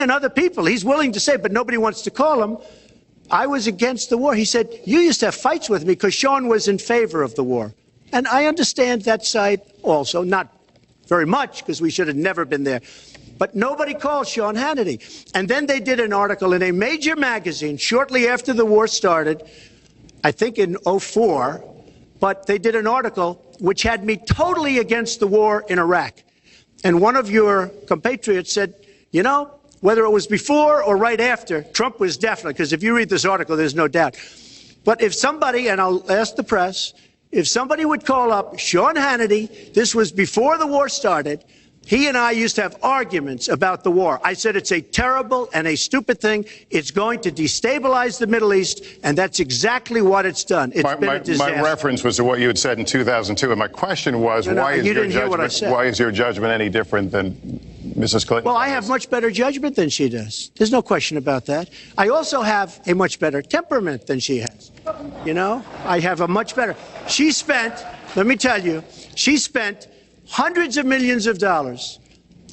and other people. He's willing to say, but nobody wants to call him. I was against the war. He said, you used to have fights with me because Sean was in favor of the war. And I understand that side also, not very much, because we should have never been there. But nobody called Sean Hannity. And then they did an article in a major magazine shortly after the war started, I think in '04, but they did an article which had me totally against the war in Iraq. And one of your compatriots said, you know, whether it was before or right after, Trump was definitely, because if you read this article, there's no doubt. But if somebody, and I'll ask the press, if somebody would call up Sean Hannity, this was before the war started, he and I used to have arguments about the war. I said it's a terrible and a stupid thing. It's going to destabilize the Middle East, and that's exactly what it's done. It's been a disaster. My reference was to what you had said in 2002, and my question was, why is your judgment any different than Mrs. Clinton? Well, I have much better judgment than she does. There's no question about that. I also have a much better temperament than she has. You know, I have a much better. She spent, let me tell you, she spent hundreds of millions of dollars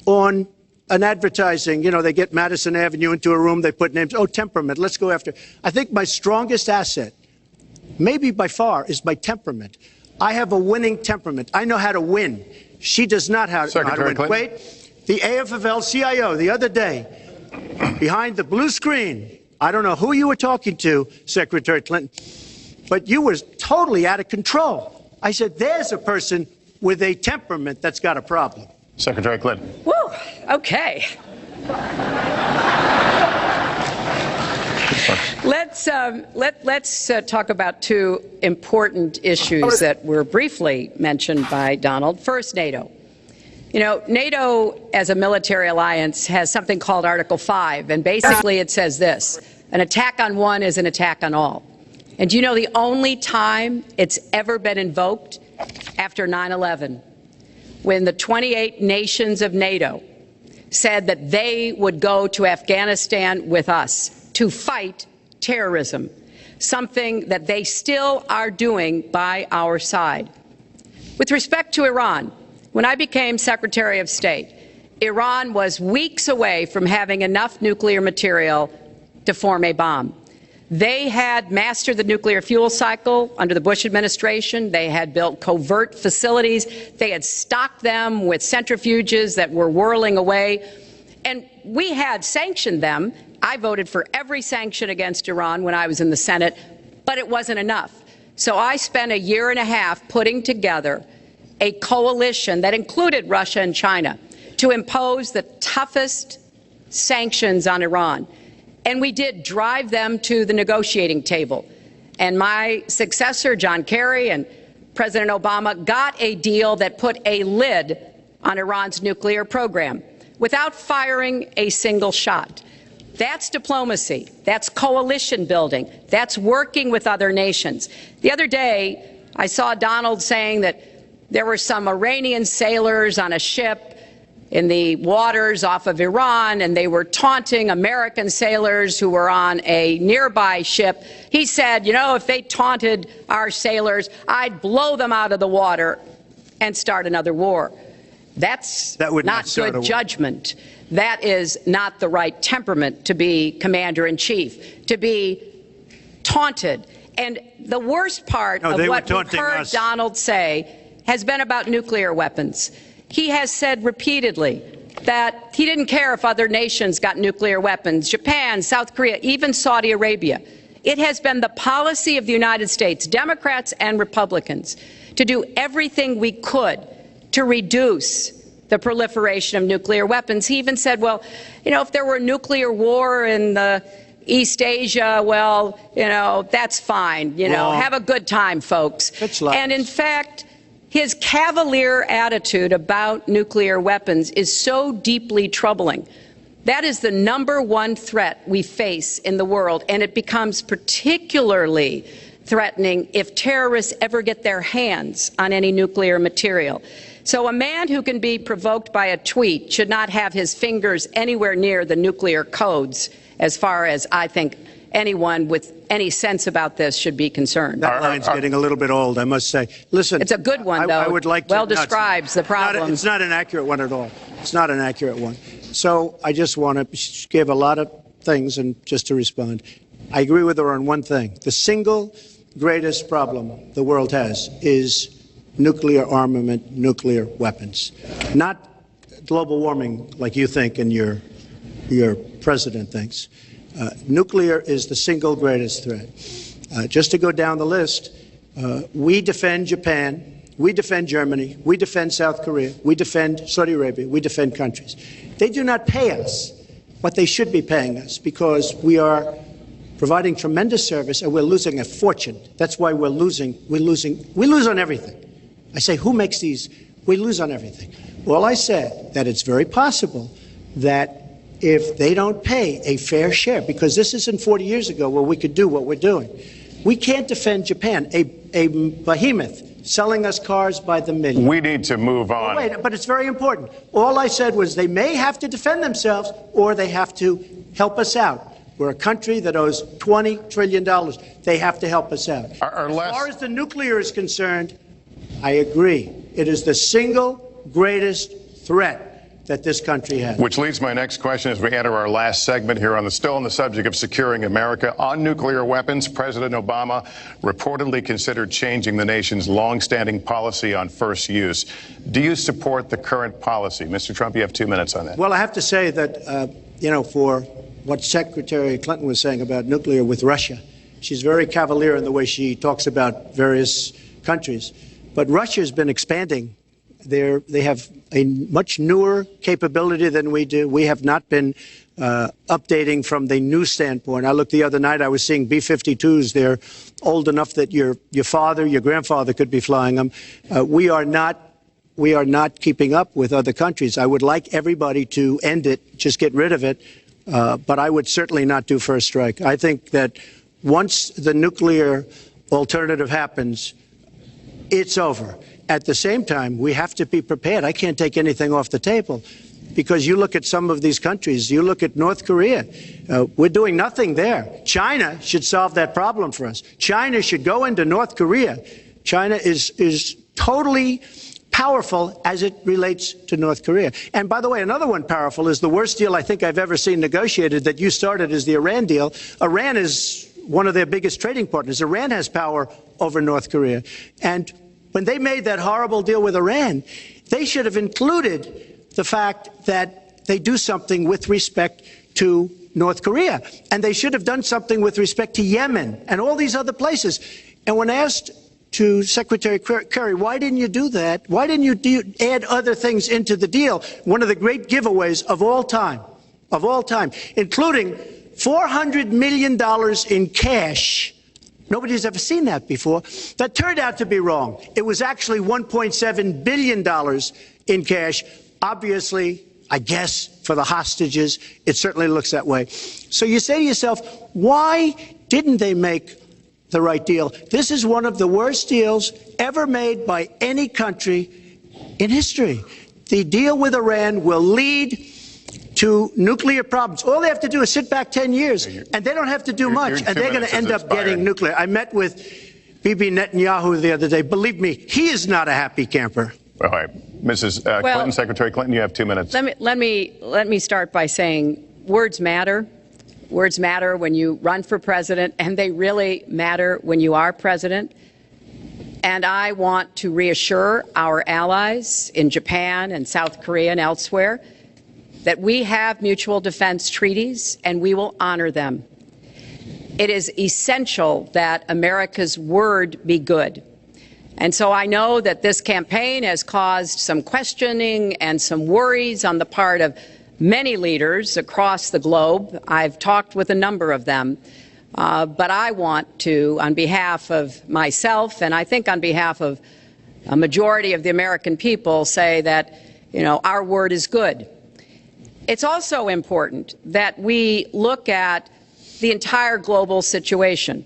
on an advertising. You know, they get Madison Avenue into a room, they put names. Oh, temperament, let's go after. I think my strongest asset, maybe by far, is my temperament. I have a winning temperament. I know how to win. She does not know how to win. Clinton. Wait, the AFL-CIO the other day, behind the blue screen, I don't know who you were talking to, Secretary Clinton, but you were totally out of control. I said, there's a person with a temperament that's got a problem. Secretary Clinton. Woo, okay. Let's talk about two important issues that were briefly mentioned by Donald. First, NATO. You know, NATO as a military alliance has something called Article 5, and basically it says this: an attack on one is an attack on all. And do you know the only time it's ever been invoked? After 9/11, when the 28 nations of NATO said that they would go to Afghanistan with us to fight terrorism, something that they still are doing by our side. With respect to Iran, when I became Secretary of State, Iran was weeks away from having enough nuclear material to form a bomb. They had mastered the nuclear fuel cycle under the Bush administration. They had built covert facilities. They had stocked them with centrifuges that were whirling away. And we had sanctioned them. I voted for every sanction against Iran when I was in the Senate, but it wasn't enough. So I spent a year and a half putting together a coalition that included Russia and China to impose the toughest sanctions on Iran. And we did drive them to the negotiating table. And my successor, John Kerry, and President Obama got a deal that put a lid on Iran's nuclear program without firing a single shot. That's diplomacy. That's coalition building. That's working with other nations. The other day, I saw Donald saying that there were some Iranian sailors on a ship in the waters off of Iran, and they were taunting American sailors who were on a nearby ship. He said, you know, if they taunted our sailors, I'd blow them out of the water and start another war. That's not good judgment. That is not the right temperament to be commander-in-chief, to be taunted. And the worst part of what we've heard Donald say has been about nuclear weapons. He has said repeatedly that he didn't care if other nations got nuclear weapons, Japan, South Korea, even Saudi Arabia. It has been the policy of the United States, Democrats and Republicans, to do everything we could to reduce the proliferation of nuclear weapons. He even said, well, you know, if there were a nuclear war in East Asia, well, you know, that's fine. You know, have a good time, folks. And in fact, his cavalier attitude about nuclear weapons is so deeply troubling. That is the #1 threat we face in the world, and it becomes particularly threatening if terrorists ever get their hands on any nuclear material. So a man who can be provoked by a tweet should not have his fingers anywhere near the nuclear codes, as far as I think anyone with any sense about this should be concerned. That line's getting a little bit old, I must say. Listen, it's a good one, though. I would like to, well describes the problem. It's not an accurate one at all. It's not an accurate one. So I just want to give a lot of things, and just to respond, I agree with her on one thing. The single greatest problem the world has is nuclear armament, nuclear weapons, not global warming like you think and your president thinks. Nuclear is the single greatest threat. Just to go down the list, we defend Japan, we defend Germany, we defend South Korea, we defend Saudi Arabia, we defend countries. They do not pay us what they should be paying us because we are providing tremendous service and we're losing a fortune. That's why we're losing. We lose on everything. I say, who makes these? We lose on everything. Well, I said that it's very possible that if they don't pay a fair share, because this isn't 40 years ago where we could do what we're doing. We can't defend Japan, a behemoth selling us cars by the million. We need to move on. Wait, but it's very important. All I said was they may have to defend themselves or they have to help us out. We're a country that owes $20 trillion. They have to help us out. As far as the nuclear is concerned, I agree. It is the single greatest threat that this country has. Which leads my next question as we enter our last segment here still on the subject of securing America. On nuclear weapons, President Obama reportedly considered changing the nation's longstanding policy on first use. Do you support the current policy? Mr. Trump, you have 2 minutes on that. Well, I have to say that, for what Secretary Clinton was saying about nuclear with Russia, she's very cavalier in the way she talks about various countries. But Russia's been expanding. They have a much newer capability than we do. We have not been updating from the new standpoint. I looked the other night, I was seeing B-52s. They're old enough that your father, your grandfather could be flying them. We are not keeping up with other countries. I would like everybody to end it, just get rid of it. But I would certainly not do first strike. I think that once the nuclear alternative happens, it's over. At the same time, we have to be prepared. I can't take anything off the table because you look at some of these countries. You look at North Korea. We're doing nothing there. China should solve that problem for us. China should go into North Korea. China is totally powerful as it relates to North Korea. And by the way, another one powerful is the worst deal I think I've ever seen negotiated that you started is the Iran deal. Iran is one of their biggest trading partners. Iran has power over North Korea. And when they made that horrible deal with Iran, they should have included the fact that they do something with respect to North Korea. And they should have done something with respect to Yemen and all these other places. And when asked to Secretary Kerry, why didn't you do that? Why didn't you add other things into the deal? One of the great giveaways of all time, including $400 million in cash. Nobody's ever seen that before. That turned out to be wrong. It was actually $1.7 billion in cash. Obviously, I guess, for the hostages, it certainly looks that way. So you say to yourself, why didn't they make the right deal? This is one of the worst deals ever made by any country in history. The deal with Iran will lead to nuclear problems. All they have to do is sit back 10 years, and they don't have to do much, and they're going to end up getting nuclear. I met with Bibi Netanyahu the other day. Believe me, he is not a happy camper. All right, Mrs. Clinton, Secretary Clinton, you have 2 minutes. Let me start by saying words matter. Words matter when you run for president, and they really matter when you are president. And I want to reassure our allies in Japan and South Korea and elsewhere that we have mutual defense treaties and we will honor them. It is essential that America's word be good. And so I know that this campaign has caused some questioning and some worries on the part of many leaders across the globe. I've talked with a number of them. But I want to, on behalf of myself and I think on behalf of a majority of the American people, say that, our word is good. It's also important that we look at the entire global situation.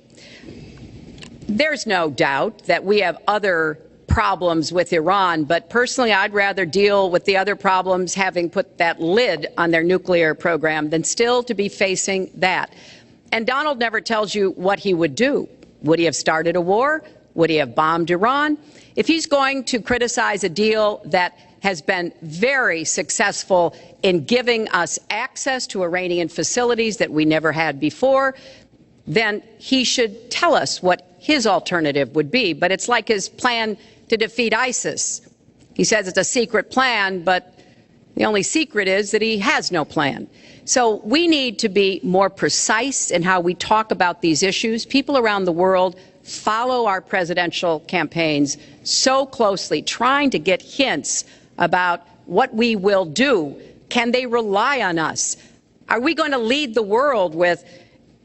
There's no doubt that we have other problems with Iran, but personally I'd rather deal with the other problems having put that lid on their nuclear program than still to be facing that. And Donald never tells you what he would do. Would he have started a war? Would he have bombed Iran? If he's going to criticize a deal that has been very successful in giving us access to Iranian facilities that we never had before, then he should tell us what his alternative would be. But it's like his plan to defeat ISIS. He says it's a secret plan, but the only secret is that he has no plan. So we need to be more precise in how we talk about these issues. People around the world follow our presidential campaigns so closely, trying to get hints about what we will do. Can they rely on us? Are we going to lead the world with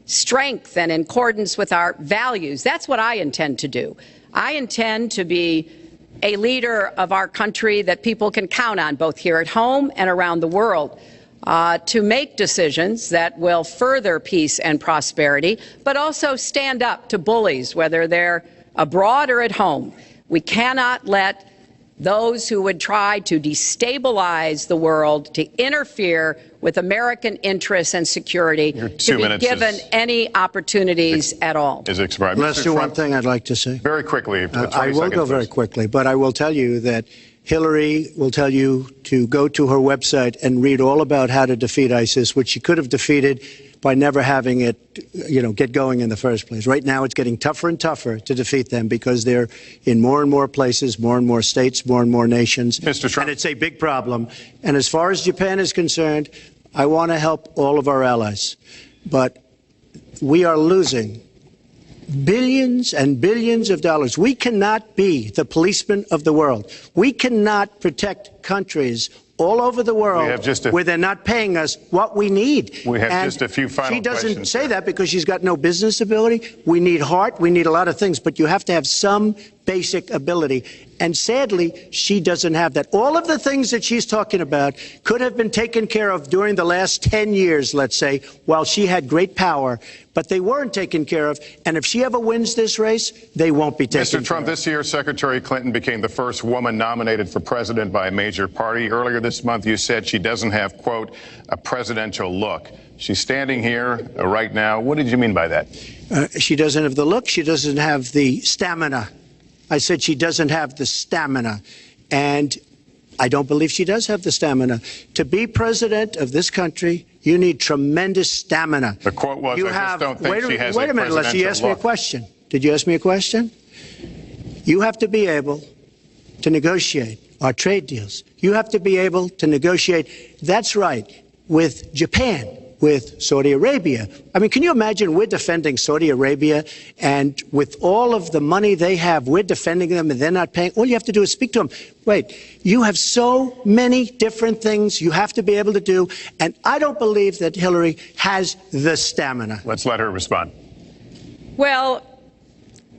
strength and in accordance with our values? That's what I intend to do. I intend to be a leader of our country that people can count on, both here at home and around the world, to make decisions that will further peace and prosperity, but also stand up to bullies, whether they're abroad or at home. We cannot let those who would try to destabilize the world, to interfere with American interests and security, to be given any opportunities at all. Is expired. Let's do one thing I'd like to say. Very quickly. I will go very quickly, but I will tell you that Hillary will tell you to go to her website and read all about how to defeat ISIS, which she could have defeated by never having it, get going in the first place. Right now, it's getting tougher and tougher to defeat them because they're in more and more places, more and more states, more and more nations. Mr. Trump. And it's a big problem. And as far as Japan is concerned, I want to help all of our allies. But we are losing billions and billions of dollars. We cannot be the policeman of the world. We cannot protect countries all over the world where they're not paying us what we need. We have just a few final questions. She doesn't say that because she's got no business ability. We need heart. We need a lot of things. But you have to have some basic ability. And sadly, she doesn't have that. All of the things that she's talking about could have been taken care of during the last 10 years, let's say, while she had great power. But they weren't taken care of. And if she ever wins this race, they won't be taken care of. Mr. Trump, this year, Secretary Clinton became the first woman nominated for president by a major party. Earlier this month, you said she doesn't have, quote, a presidential look. She's standing here right now. What did you mean by that? She doesn't have the look. She doesn't have the stamina. I said she doesn't have the stamina. And I don't believe she does have the stamina. To be president of this country, you need tremendous stamina. The quote was, I just don't think she has a presidential look. Wait a minute, Leslie, you asked me a question. Did you ask me a question? You have to be able to negotiate our trade deals. You have to be able to negotiate, that's right, with Japan, with Saudi Arabia. I mean, can you imagine we're defending Saudi Arabia, and with all of the money they have, we're defending them and they're not paying? All you have to do is speak to them. Wait, you have so many different things you have to be able to do, and I don't believe that Hillary has the stamina. Let's let her respond. Well,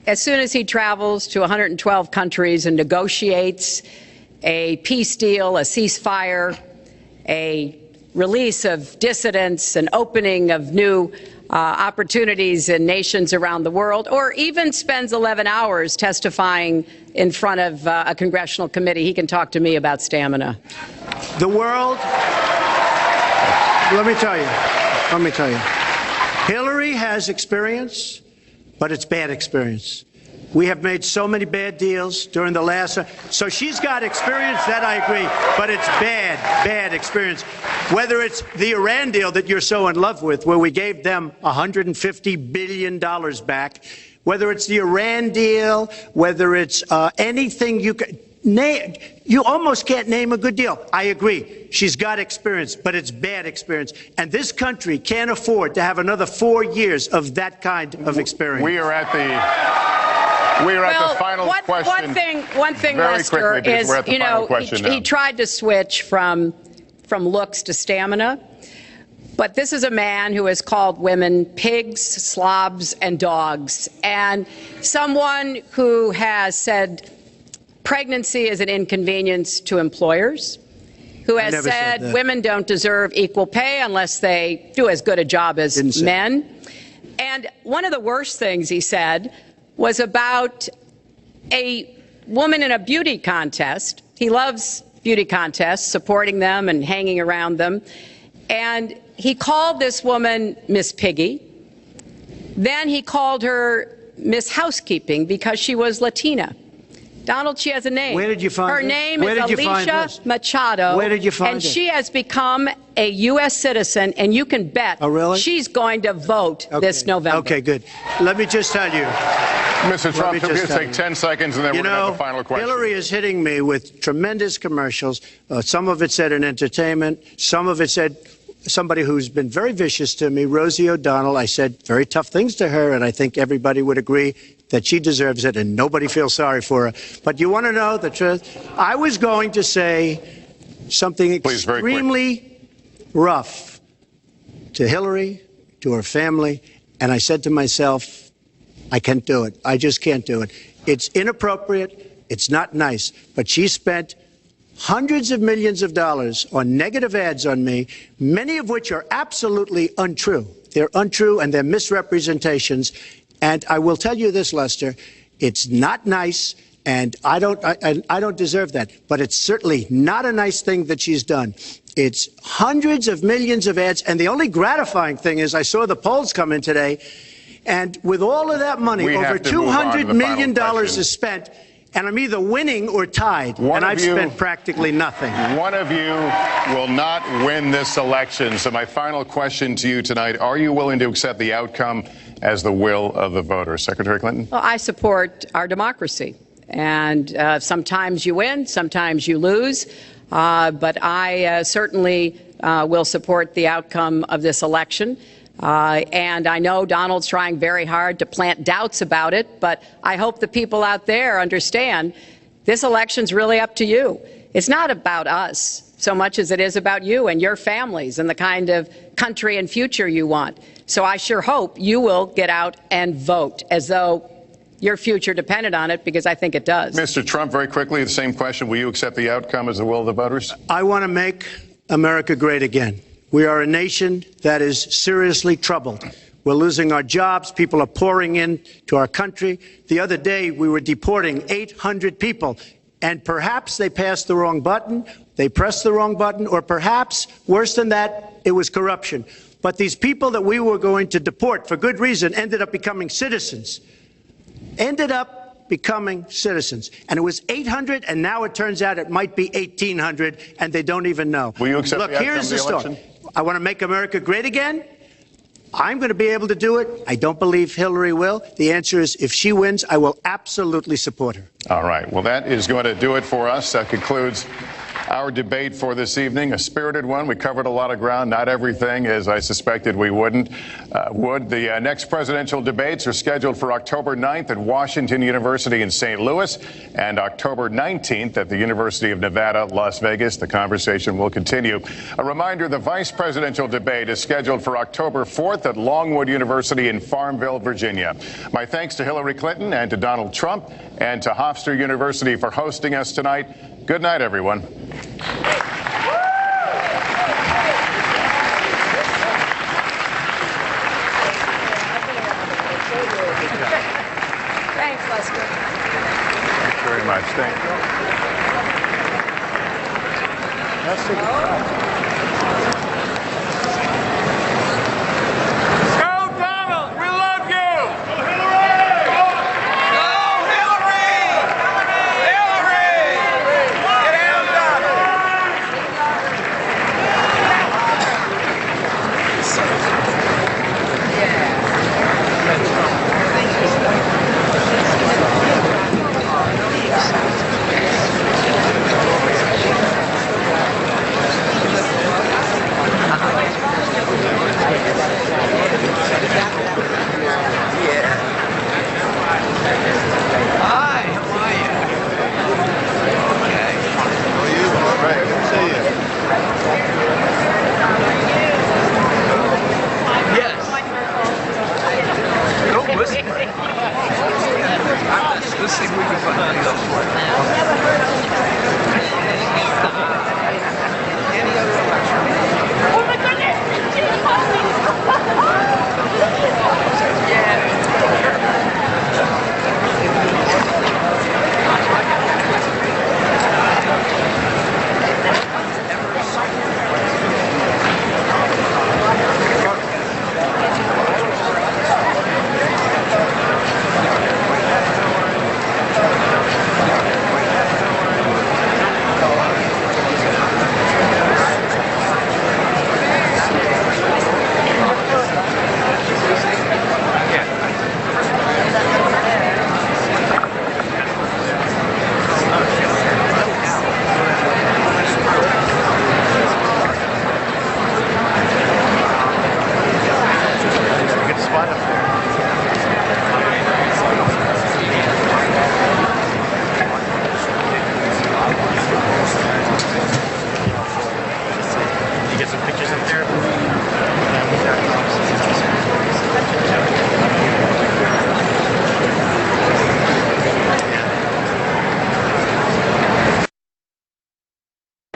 as soon as he travels to 112 countries and negotiates a peace deal, a ceasefire, a release of dissidents, an opening of new opportunities in nations around the world, or even spends 11 hours testifying in front of a congressional committee, he can talk to me about stamina. The world, let me tell you, Hillary has experience, but it's bad experience. We have made so many bad deals during the last, so she's got experience, that I agree, but it's bad experience. Whether it's the Iran deal that you're so in love with, where we gave them $150 billion back, whether it's the Iran deal, whether it's anything you can name, you almost can't name a good deal. I agree. She's got experience, but it's bad experience. And this country can't afford to have another 4 years of that kind of experience. We are at the final question. One thing, Lester, is, he tried to switch from looks to stamina. But this is a man who has called women pigs, slobs, and dogs, and someone who has said pregnancy is an inconvenience to employers, who has said women don't deserve equal pay unless they do as good a job as men. And one of the worst things he said was about a woman in a beauty contest. He loves beauty contests, supporting them and hanging around them. And he called this woman Miss Piggy. Then he called her Miss Housekeeping because she was Latina. Donald, she has a name. Where did you find her this? name Where is did you find Alicia this? Machado. Where did you find and it? she has become a U.S. citizen, and you can bet she's going to vote this November. Okay, good. Let me just tell you. Mr. Trump, we'll just take 10 seconds, and then we're going to have the final question. Hillary is hitting me with tremendous commercials. Some of it said in entertainment. Some of it said somebody who's been very vicious to me, Rosie O'Donnell. I said very tough things to her, and I think everybody would agree that she deserves it, and nobody feels sorry for her. But you want to know the truth? I was going to say something extremely rough to Hillary, to her family, and I said to myself, I can't do it. I just can't do it. It's inappropriate. It's not nice. But she spent hundreds of millions of dollars on negative ads on me, many of which are absolutely untrue. They're untrue and they're misrepresentations. And I will tell you this, Lester, it's not nice, and I don't deserve that. But it's certainly not a nice thing that she's done. It's hundreds of millions of ads, and the only gratifying thing is I saw the polls come in today, and with all of that money, over $200 million is spent, and I'm either winning or tied, and I've spent practically nothing. One of you will not win this election. So my final question to you tonight, are you willing to accept the outcome as the will of the voters? Secretary Clinton? Well, I support our democracy. And sometimes you win, sometimes you lose. But I certainly will support the outcome of this election. And I know Donald's trying very hard to plant doubts about it, but I hope the people out there understand this election's really up to you. It's not about us so much as it is about you and your families and the kind of country and future you want. So I sure hope you will get out and vote as though your future depended on it, because I think it does. Mr. Trump, very quickly, the same question. Will you accept the outcome as the will of the voters? I want to make America great again. We are a nation that is seriously troubled. We're losing our jobs. People are pouring into our country. The other day, we were deporting 800 people, and perhaps they passed the wrong button, they pressed the wrong button, or perhaps, worse than that, it was corruption. But these people that we were going to deport for good reason ended up becoming citizens. And it was 800, and now it turns out it might be 1,800, and they don't even know. Will you accept Look, the outcome here's of the the election? story. I want to make America great again. I'm going to be able to do it. I don't believe Hillary will. The answer is, if she wins, I will absolutely support her. All right. Well, that is going to do it for us. That concludes our debate for this evening, a spirited one. We covered a lot of ground, not everything, as I suspected we would. The next presidential debates are scheduled for October 9th at Washington University in St. Louis and October 19th at the University of Nevada, Las Vegas. The conversation will continue. A reminder, the vice presidential debate is scheduled for October 4th at Longwood University in Farmville, Virginia. My thanks to Hillary Clinton and to Donald Trump and to Hofstra University for hosting us tonight. Good night, everyone. Thanks, Lester. Thanks very much. Thank you.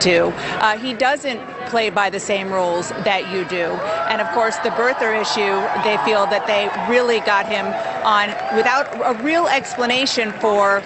to. He doesn't play by the same rules that you do. And of course, the birther issue, they feel that they really got him on without a real explanation for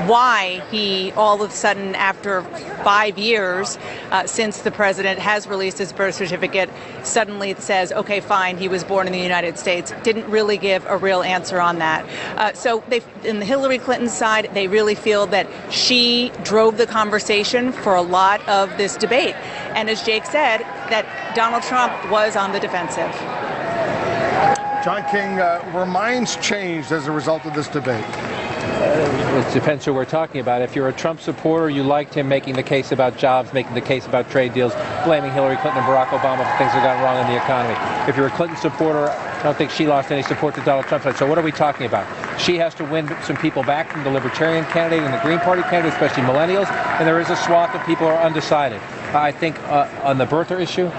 why he all of a sudden, after 5 years since the president has released his birth certificate, suddenly says, okay, fine, he was born in the United States. Didn't really give a real answer on that. So in the Hillary Clinton side, they really feel that she drove the conversation for a lot of this debate. And as Jake said, that Donald Trump was on the defensive. John King, were minds changed as a result of this debate? It depends who we're talking about. If you're a Trump supporter, you liked him making the case about jobs, making the case about trade deals, blaming Hillary Clinton and Barack Obama for things that got wrong in the economy. If you're a Clinton supporter, I don't think she lost any support to Donald Trump. So what are we talking about? She has to win some people back from the Libertarian candidate and the Green Party candidate, especially millennials, and there is a swath of people who are undecided. I think on the birther issue,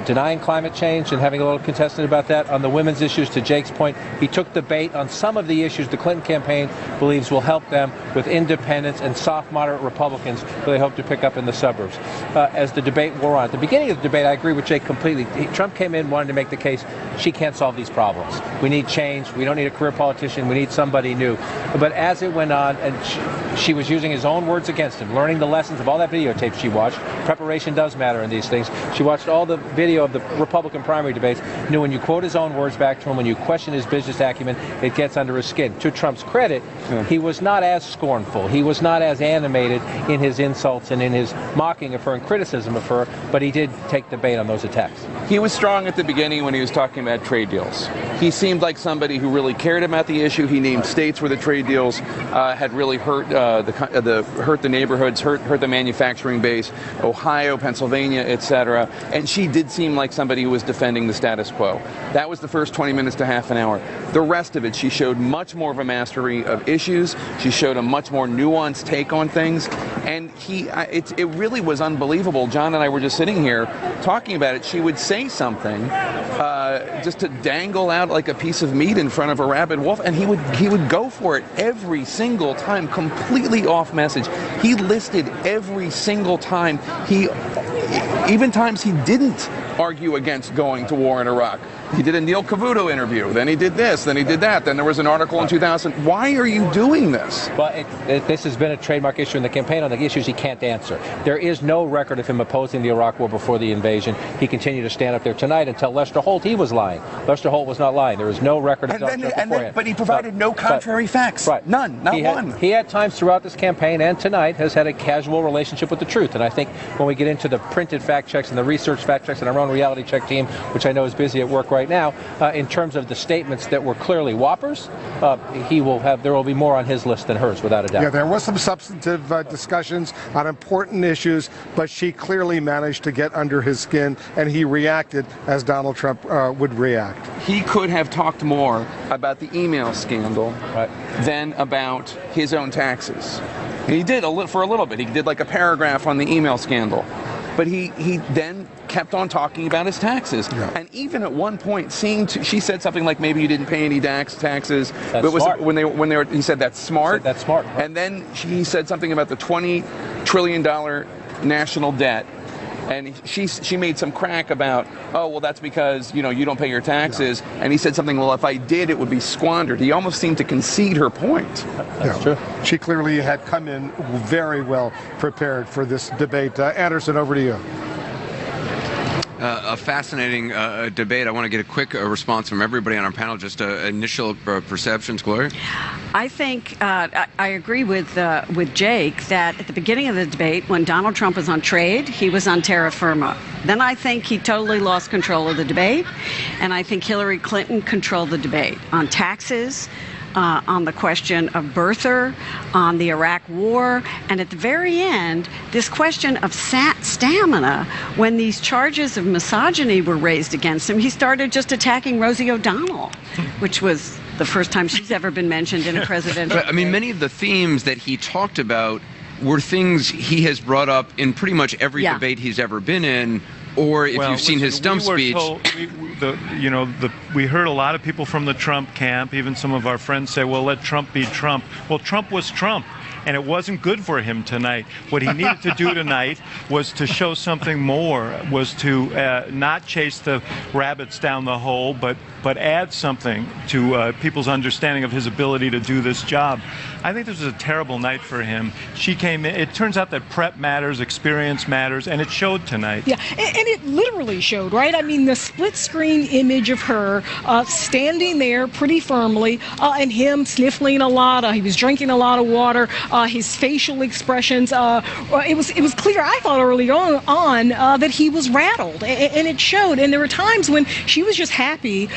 denying climate change and having a little contested about that. On the women's issues, to Jake's point, he took the bait on some of the issues the Clinton campaign believes will help them with independents and soft, moderate Republicans who they hope to pick up in the suburbs. As the debate wore on, at the beginning of the debate, I agree with Jake completely. Trump came in, wanted to make the case, she can't solve these problems. We need change. We don't need a career politician. We need somebody new. But as it went on, and she was using his own words against him, learning the lessons of all that videotape she watched. Preparation does matter in these things. She watched all the video of the Republican primary debates, knew when you quote his own words back to him, when you question his business acumen, it gets under his skin. To Trump's credit, he was not as scornful. He was not as animated in his insults and in his mocking of her and criticism of her, but he did take the bait on those attacks. He was strong at the beginning when he was talking about trade deals. He seemed like somebody who really cared about the issue. He named states where the trade deals had really hurt the neighborhoods, hurt the manufacturing base, Ohio, Pennsylvania, etc. And she did seem like somebody who was defending the status quo. That was the first 20 minutes to half an hour. The rest of it, she showed much more of a mastery of issues. She showed a much more nuanced take on things. And it really was unbelievable. John and I were just sitting here talking about it. She would say something just to dangle out like a piece of meat in front of a rabid wolf, and he would go for it every single time, completely off message. He listed every single time. Even times he didn't argue against going to war in Iraq. He did a Neil Cavuto interview, then he did this, then he did that, then there was an article in 2000. Why are you doing this? Well, this has been a trademark issue in the campaign on the issues he can't answer. There is no record of him opposing the Iraq war before the invasion. He continued to stand up there tonight and tell Lester Holt he was lying. Lester Holt was not lying. There is no record of beforehand. But he provided no contrary facts. Right. None. Not one. He had times throughout this campaign and tonight has had a casual relationship with the truth. And I think when we get into the printed fact checks and the research fact checks and our own reality check team, which I know is busy at work right now, in terms of the statements that were clearly whoppers, there will be more on his list than hers, without a doubt. Yeah, there was some substantive discussions on important issues, but she clearly managed to get under his skin, and he reacted as Donald Trump would react. He could have talked more about the email scandal than about his own taxes. He did for a little bit. He did like a paragraph on the email scandal. But he then kept on talking about his taxes. Yeah. And even at one point, she said something like, maybe you didn't pay any taxes. That's but smart. He said, that's smart. That's smart. Right. And then he said something about the $20 trillion national debt. And she made some crack about, oh, well, that's because, you don't pay your taxes. Yeah. And he said something, well, if I did, it would be squandered. He almost seemed to concede her point. That's true. She clearly had come in very well prepared for this debate. Anderson, over to you. A fascinating debate. I want to get a quick response from everybody on our panel. Just initial perceptions, Gloria. I think I agree with Jake that at the beginning of the debate, when Donald Trump was on trade, he was on terra firma. Then I think he totally lost control of the debate, and I think Hillary Clinton controlled the debate on taxes, on the question of birther, on the Iraq war, and at the very end, this question of stamina. When these charges of misogyny were raised against him, he started just attacking Rosie O'Donnell, which was the first time she's ever been mentioned in a presidential debate. I mean, many of the themes that he talked about were things he has brought up in pretty much every debate he's ever been in. Or if you've seen his stump speech. We heard a lot of people from the Trump camp, even some of our friends say, well, let Trump be Trump. Well, Trump was Trump. and it wasn't good for him tonight. What he needed to do tonight was to show something more, was to not chase the rabbits down the hole, but add something to people's understanding of his ability to do this job. I think this was a terrible night for him. She came in. It turns out that prep matters, experience matters, and it showed tonight. Yeah, and it literally showed, right? I mean, the split screen image of her standing there pretty firmly, and him sniffling a lot. He was drinking a lot of water. His facial expressions. It was clear, I thought, early on that he was rattled, and it showed. And there were times when she was just happy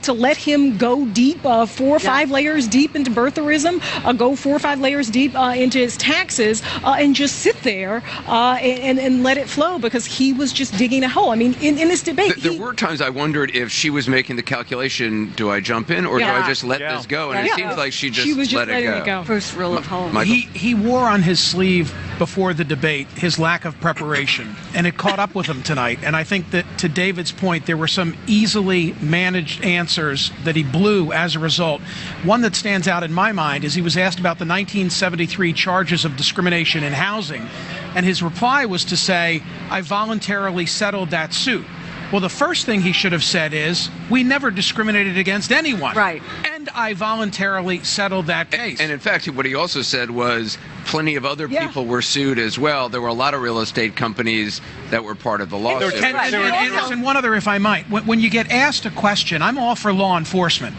to let him go deep, 4 or 5 layers deep into birtherism, go 4 or 5 layers deep into his taxes, and just sit there and let it flow, because he was just digging a hole. I mean, in this debate, there were times I wondered if she was making the calculation: do I jump in or do I just let this go? And it seems like she was just let it go. First rule of home. He wore on his sleeve before the debate his lack of preparation, and it caught up with him tonight. And I think that, to David's point, there were some easily managed answers that he blew as a result. One that stands out in my mind is he was asked about the 1973 charges of discrimination in housing, and his reply was to say, "I voluntarily settled that suit." Well, the first thing he should have said is, "We never discriminated against anyone." Right. And I voluntarily settled that case. And in fact, what he also said was plenty of other people were sued as well. There were a lot of real estate companies that were part of the lawsuit. And one other, if I might. When you get asked a question, I'm all for law enforcement.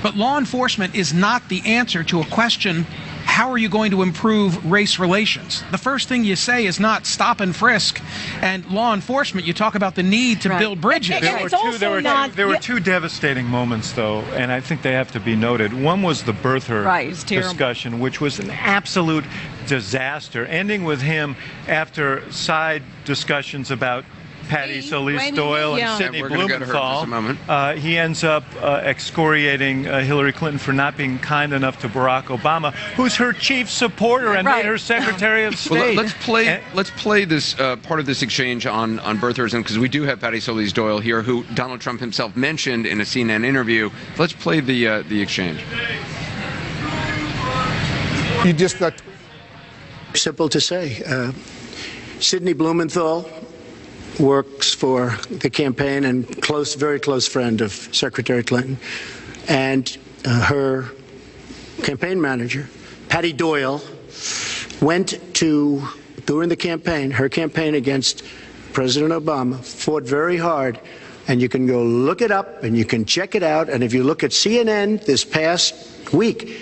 But law enforcement is not the answer to a question, how are you going to improve race relations? The first thing you say is not stop and frisk. And law enforcement, you talk about the need to build bridges. There were two devastating moments, though, and I think they have to be noted. One was the birther discussion, which was an absolute disaster, ending with him after side discussions about Patty Solis Doyle and Sidney Blumenthal. He ends up excoriating Hillary Clinton for not being kind enough to Barack Obama, who's her chief supporter and made her Secretary of State. Well, let's play this part of this exchange on birtherism, because we do have Patty Solis Doyle here, who Donald Trump himself mentioned in a CNN interview. Let's play the exchange. You just got simple to say. Sidney Blumenthal works for the campaign and very close friend of Secretary Clinton, and her campaign manager, Patty Doyle, went to, during the campaign, her campaign against President Obama, fought very hard, and you can go look it up and you can check it out. And if you look at CNN this past week,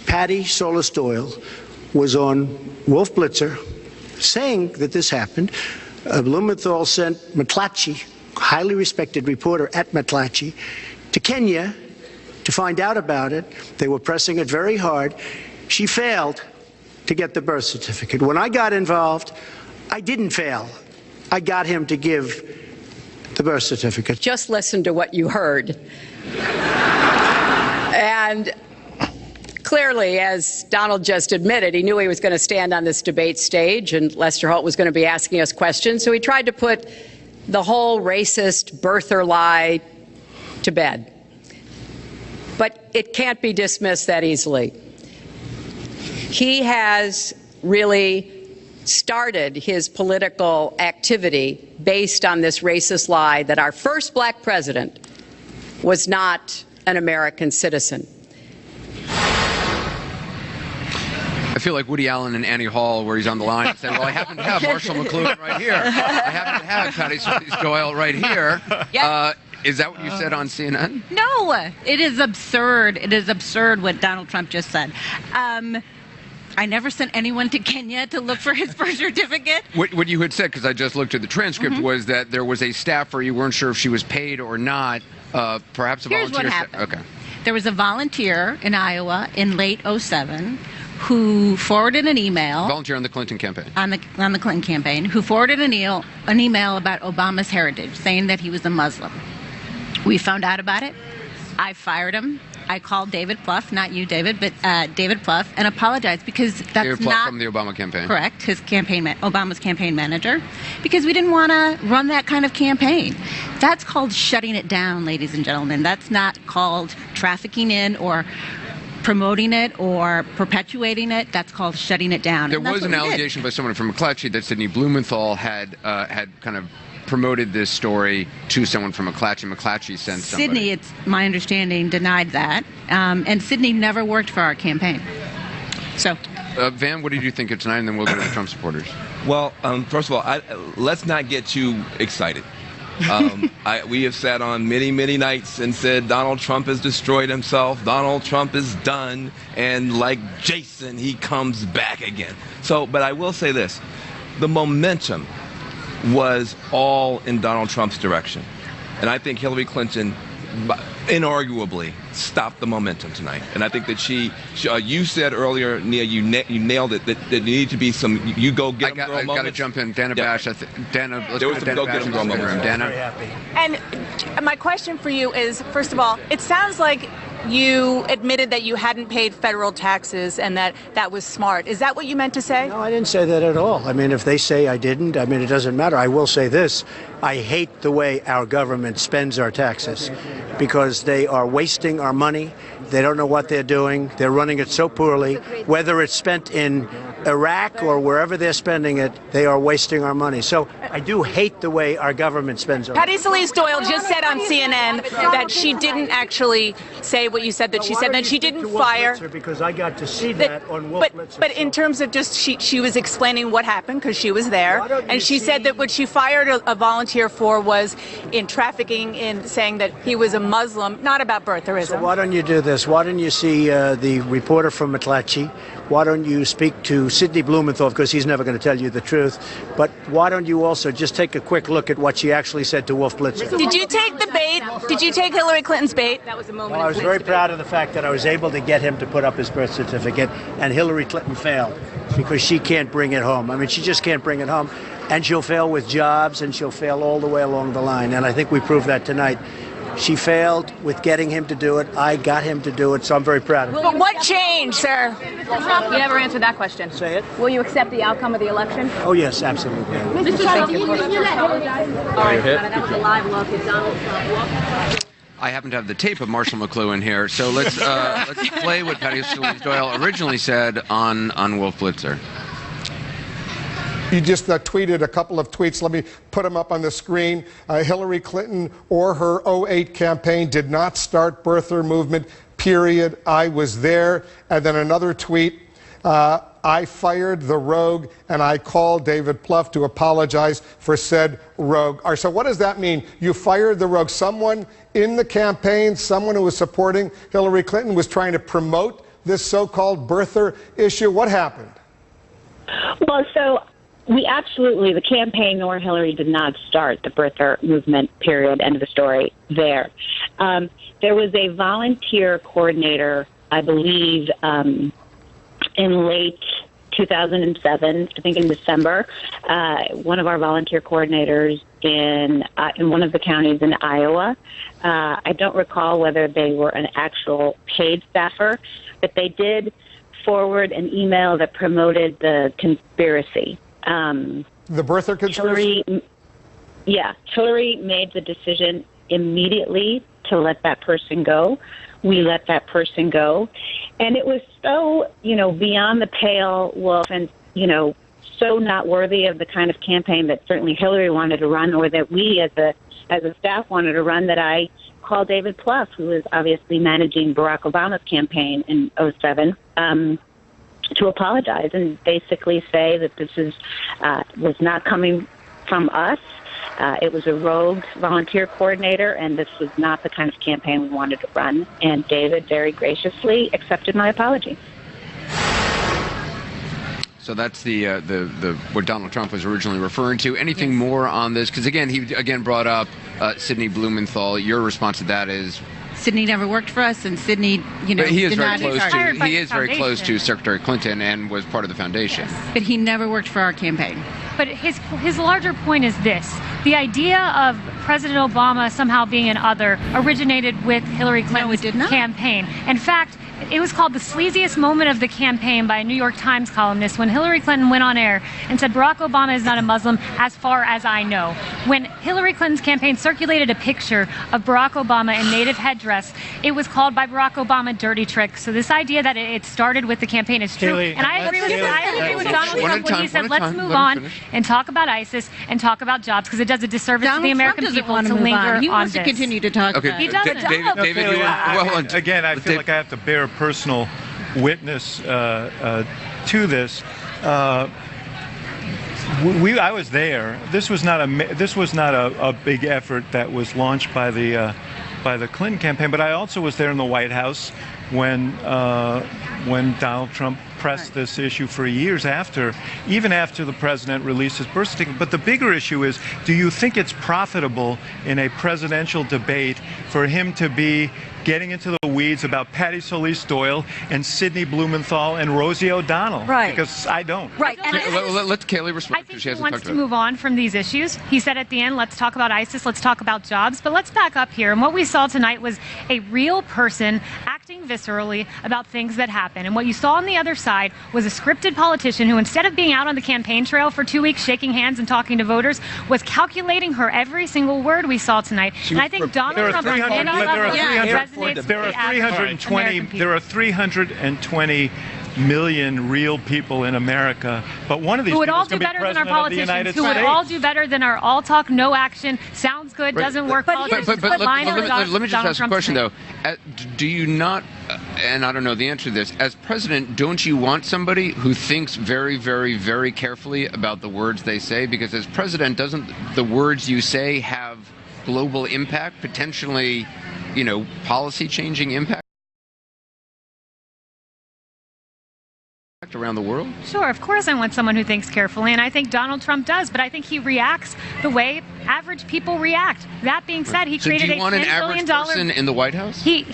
Patty Solis Doyle was on Wolf Blitzer saying that this happened. Blumenthal sent McClatchy, highly respected reporter at McClatchy, to Kenya to find out about it. They were pressing it very hard. She failed to get the birth certificate. When I got involved, I didn't fail. I got him to give the birth certificate. Just listen to what you heard. And clearly, as Donald just admitted, he knew he was going to stand on this debate stage and Lester Holt was going to be asking us questions. So he tried to put the whole racist birther lie to bed. But it can't be dismissed that easily. He has really started his political activity based on this racist lie that our first black president was not an American citizen. I feel like Woody Allen and Annie Hall, where he's on the line and saying, well, I happen to have Marshall McLuhan right here. I happen to have Patty Solis Doyle right here. Yep. Is that what you said on CNN? No, it is absurd. It is absurd what Donald Trump just said. I never sent anyone to Kenya to look for his birth certificate. What you had said, because I just looked at the transcript, was that there was a staffer, you weren't sure if she was paid or not, perhaps a volunteer. Here's what happened. Okay. There was a volunteer in Iowa in late '07 who forwarded an email. Volunteer on the Clinton campaign. On the Clinton campaign, who forwarded an email about Obama's heritage, saying that he was a Muslim. We found out about it. I fired him. I called David Plouffe, not you, David, but David Plouffe, and apologized because that's David Plouffe not from the Obama campaign. Correct, his Obama's campaign manager, because we didn't want to run that kind of campaign. That's called shutting it down, ladies and gentlemen. That's not called trafficking in or promoting it or perpetuating it, that's called shutting it down. There was an allegation by someone from McClatchy that Sidney Blumenthal had kind of promoted this story to someone from McClatchy. McClatchy sent somebody. Sidney, it's my understanding, denied that. And Sidney never worked for our campaign. So, Van, what did you think of tonight? And then we'll go to the Trump supporters. Well, first of all, let's not get too excited. We have sat on many, many nights and said Donald Trump has destroyed himself. Donald Trump is done. And like Jason, he comes back again. So, but I will say this. The momentum was all in Donald Trump's direction. And I think Hillary Clinton inarguably stopped the momentum tonight. And I think that you said earlier, Nia, you nailed it, that there need to be some go-get-em girl moments. I got to jump in. Dana Bash, let's there was some go-get-em girl moments. Dana? And my question for you is, first of all, it sounds like you admitted that you hadn't paid federal taxes and that was smart. Is that what you meant to say? No, I didn't say that at all. I mean, if they say I didn't, I mean, it doesn't matter. I will say this. I hate the way our government spends our taxes because they are wasting our money. They don't know what they're doing. They're running it so poorly. Whether it's spent in Iraq or wherever they're spending it, they are wasting our money. So I do hate the way our government spends our money. Patty Solis Doyle just said on CNN that she didn't actually say what you said that she said, that she didn't fire. Because I got to see that on Wolf Blitzer. But in terms of just, she was explaining what happened because she was there. And she said that what she fired a volunteer for was in trafficking, in saying that he was a Muslim, not about birtherism. So why don't you do this? Why don't you see the reporter from McClatchy? Why don't you speak to Sidney Blumenthal, because he's never going to tell you the truth. But why don't you also just take a quick look at what she actually said to Wolf Blitzer? Did you take the bait? Did you take Hillary Clinton's bait? That was a moment. Well, I was very proud of the fact that I was able to get him to put up his birth certificate, and Hillary Clinton failed because she can't bring it home. I mean, she just can't bring it home. And she'll fail with jobs, and she'll fail all the way along the line. And I think we proved that tonight. She failed with getting him to do it. I got him to do it, so I'm very proud of her. But what changed, sir? You never answered that question. Say it. Will you accept the outcome of the election? Oh, yes, absolutely. Mr. Trump, you apologize. All right, that was a live look at Donald Trump. I happen to have the tape of Marshall McLuhan here, so let's play what Patty Solis Doyle originally said on Wolf Blitzer. You just tweeted a couple of tweets. Let me put them up on the screen. Hillary Clinton or her 08 campaign did not start birther movement, period. I was there. And then another tweet. I fired the rogue, and I called David Plouffe to apologize for said rogue. So what does that mean? You fired the rogue. Someone in the campaign, someone who was supporting Hillary Clinton, was trying to promote this so-called birther issue. What happened? Well, so the campaign nor Hillary did not start the birther movement, period, end of the story there. There was a volunteer coordinator, I believe, in late 2007, I think in December, one of our volunteer coordinators in one of the counties in Iowa. I don't recall whether they were an actual paid staffer, but they did forward an email that promoted the conspiracy. The birther conspiracy? Hillary made the decision immediately to let that person go. We let that person go. And it was so, beyond the pale, Wolf, and, so not worthy of the kind of campaign that certainly Hillary wanted to run, or that we as a staff wanted to run, that I called David Plouffe, who was obviously managing Barack Obama's campaign in 2007, to apologize and basically say that this was not coming from us. It was a rogue volunteer coordinator, and this was not the kind of campaign we wanted to run. And David very graciously accepted my apology. So that's the what Donald Trump was originally referring to. Anything more on this? Because he brought up Sidney Blumenthal. Your response to that is? Sidney never worked for us, and Sidney, But he is very close to Secretary Clinton and was part of the foundation. Yes. But he never worked for our campaign. But his larger point is this. The idea of President Obama somehow being an other originated with Hillary Clinton's campaign. In fact, It was called the sleaziest moment of the campaign by a New York Times columnist when Hillary Clinton went on air and said Barack Obama is not a Muslim as far as I know. When Hillary Clinton's campaign circulated a picture of Barack Obama in native headdress, it was called by Barack Obama dirty trick. So this idea that it started with the campaign is true. Kaylee, and I agree with Donald Trump when he said let's move on and talk about ISIS and talk about jobs because it does a disservice to the American people to linger on He wants this. to continue to talk about He it. doesn't. David, again, I feel like I have to bear personal witness to this. I was there. This was not a big effort that was launched by the Clinton campaign, but I also was there in the White House when Donald Trump pressed this issue for years after, even after the president released his birth certificate. But the bigger issue is, do you think it's profitable in a presidential debate for him to be getting into the weeds about Patty Solis Doyle and Sidney Blumenthal and Rosie O'Donnell? Right. Because I don't. Right. Let Kaylee respond. I think he wants to move on from these issues. He said at the end, let's talk about ISIS, let's talk about jobs. But let's back up here. And what we saw tonight was a real person acting viscerally about things that happen. And what you saw on the other side was a scripted politician who, instead of being out on the campaign trail for 2 weeks shaking hands and talking to voters, was calculating her every single word we saw tonight. And I think Donald Trump on any level resonates There are 320 million real people in America, but one of these who would people all is do going to be better than our president of the United politicians, who would States. all do better than our all talk, no action, sounds good, doesn't work. But let me just ask a question, though. Do you not, and I don't know the answer to this, as president, don't you want somebody who thinks very, very, very carefully about the words they say? Because as president, doesn't the words you say have global impact, potentially, policy-changing impact around the world? Sure, of course I want someone who thinks carefully, and I think Donald Trump does, but I think he reacts the way average people react. That being said, he created do you want $10 an average person in the White House? He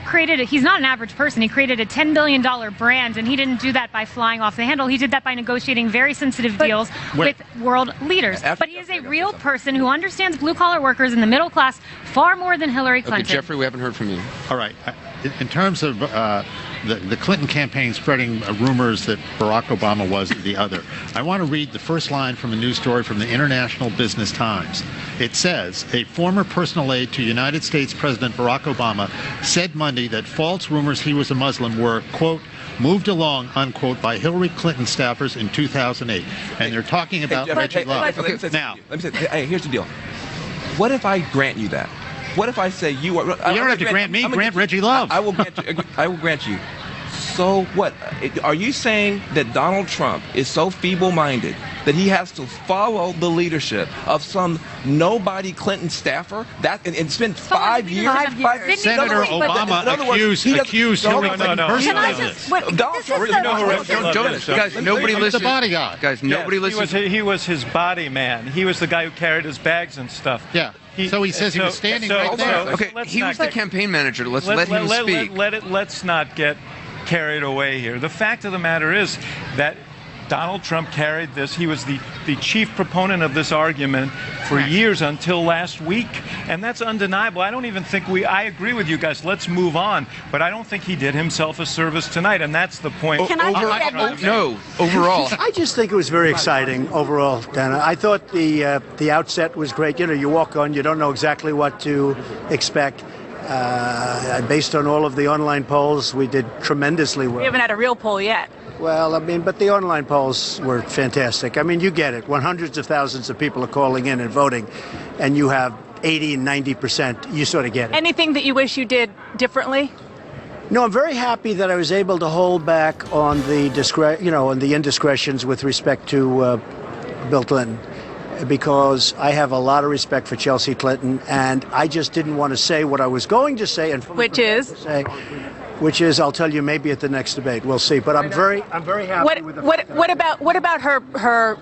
created he's not an average person. He created a $10 billion brand, and he didn't do that by flying off the handle. He did that by negotiating very sensitive deals with world leaders. But he is a real person who understands blue-collar workers and the middle class far more than Hillary Clinton. Okay, Jeffrey, we haven't heard from you. All right. In terms of the Clinton campaign spreading rumors that Barack Obama was the other, I want to read the first line from a news story from the International Business Times. It says, a former personal aide to United States President Barack Obama said Monday that false rumors he was a Muslim were, quote, moved along, unquote, by Hillary Clinton staffers in 2008. And they're talking about Reggie Love. Now, let me say, hey, here's the deal. What if I grant you that? What if I say you are? You don't have to grant me. Grant Reggie Love. I will grant you. I will grant you. So what? Are you saying that Donald Trump is so feeble-minded that he has to follow the leadership of some nobody Clinton staffer? And spend 5 years. Senator Obama accused Hillary Clinton personally of this. Guys, nobody listens. The bodyguard. Guys, nobody listens. He was his body man. He was the guy who carried his bags and stuff. Yeah. So he says he was standing right there. Okay, he was the campaign manager. Let's let him speak. Let's not get carried away here. The fact of the matter is that Donald Trump carried this. He was the chief proponent of this argument for years until last week, and that's undeniable. I don't even think I agree with you guys. Let's move on, but I don't think he did himself a service tonight, and that's the point. Overall. I just think it was very exciting overall, Dana. I thought the outset was great. You walk on, you don't know exactly what to expect. Based on all of the online polls, we did tremendously well. We haven't had a real poll yet. Well, but the online polls were fantastic. You get it. When hundreds of thousands of people are calling in and voting, and you have 80 and 90%, you sort of get it. Anything that you wish you did differently? No, I'm very happy that I was able to hold back on the on the indiscretions with respect to Bill Clinton, because I have a lot of respect for Chelsea Clinton, and I just didn't want to say what I was going to say, which is I'll tell you maybe at the next debate. We'll see. But I'm very happy with the what about her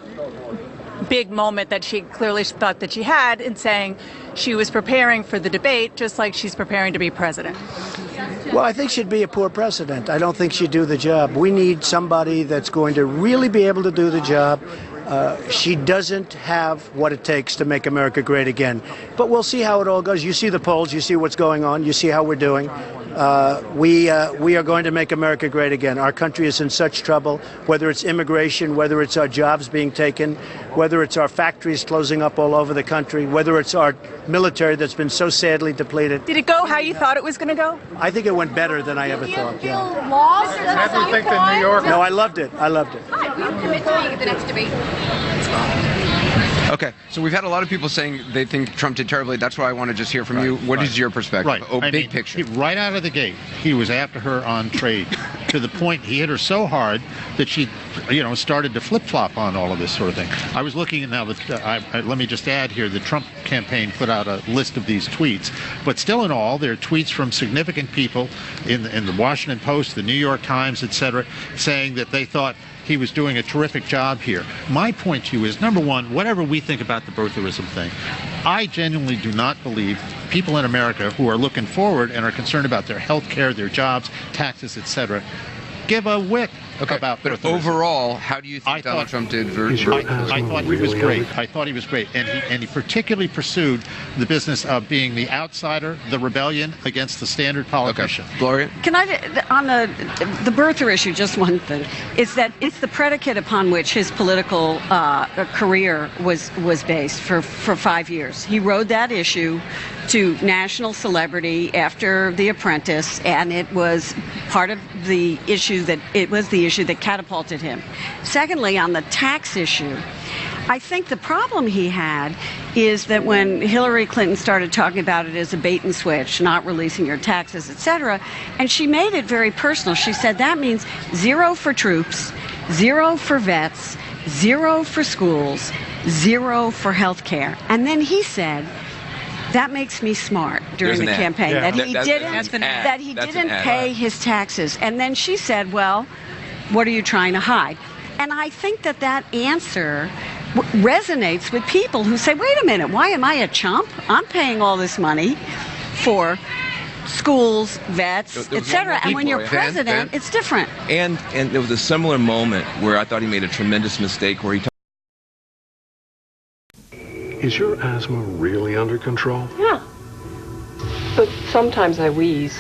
big moment that she clearly thought that she had in saying she was preparing for the debate, just like she's preparing to be president? Well, I think she'd be a poor president. I don't think she'd do the job. We need somebody that's going to really be able to do the job. She doesn't have what it takes to make America great again. But we'll see how it all goes. You see the polls. You see what's going on. You see how we're doing. We are going to make America great again. Our country is in such trouble, whether it's immigration, whether it's our jobs being taken, whether it's our factories closing up all over the country, whether it's our military that's been so sadly depleted. Did it go how you thought it was going to go? I think it went better than I ever thought. Feel lost? How do you think the New York? No, I loved it. I loved it. You commit to being at the next debate. Okay, so we've had a lot of people saying they think Trump did terribly. That's why I want to just hear from you. What is your perspective? Right. Oh, big picture. Right out of the gate, he was after her on trade to the point he hit her so hard that she, started to flip-flop on all of this sort of thing. I was looking at now that, let me just add here, the Trump campaign put out a list of these tweets, but still in all, there are tweets from significant people in the Washington Post, the New York Times, etc., saying that they thought he was doing a terrific job here. My point to you is, number one, whatever we think about the birtherism thing, I genuinely do not believe people in America who are looking forward and are concerned about their health care, their jobs, taxes, etc., give a whit about but birtherism. Overall, how do you think Donald Trump did? I thought he was great. I thought he was great, and he particularly pursued the business of being the outsider, the rebellion against the standard politician. Okay. Gloria? Can I, on the birther issue, just one thing, is that it's the predicate upon which his political career was based for 5 years. He rode that issue to national celebrity after The Apprentice, and it was part of the issue that catapulted him. Secondly, on the tax issue, I think the problem he had is that when Hillary Clinton started talking about it as a bait and switch, not releasing your taxes, etc., and she made it very personal. She said that means 0 for troops, 0 for vets, 0 for schools, 0 for health care. And then he said, that makes me smart during the campaign, that he didn't pay his taxes. And then she said, well, what are you trying to hide? And I think that answer resonates with people who say, wait a minute, why am I a chump? I'm paying all this money for schools, vets, etc. And when you're president, it's different. And there was a similar moment where I thought he made a tremendous mistake where he Is your asthma really under control? Yeah. But sometimes I wheeze.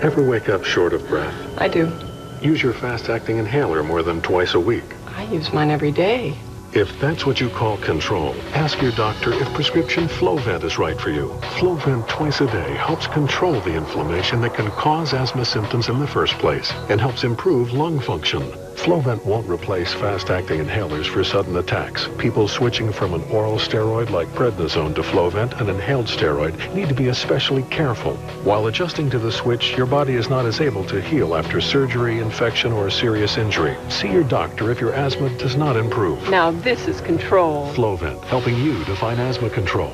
Ever wake up short of breath? I do. Use your fast-acting inhaler more than twice a week. I use mine every day. If that's what you call control, ask your doctor if prescription Flovent is right for you. Flovent twice a day helps control the inflammation that can cause asthma symptoms in the first place and helps improve lung function. Flovent won't replace fast-acting inhalers for sudden attacks. People switching from an oral steroid like prednisone to Flovent, an inhaled steroid, need to be especially careful. While adjusting to the switch, your body is not as able to heal after surgery, infection, or a serious injury. See your doctor if your asthma does not improve. Now this is control. Flovent, helping you define asthma control.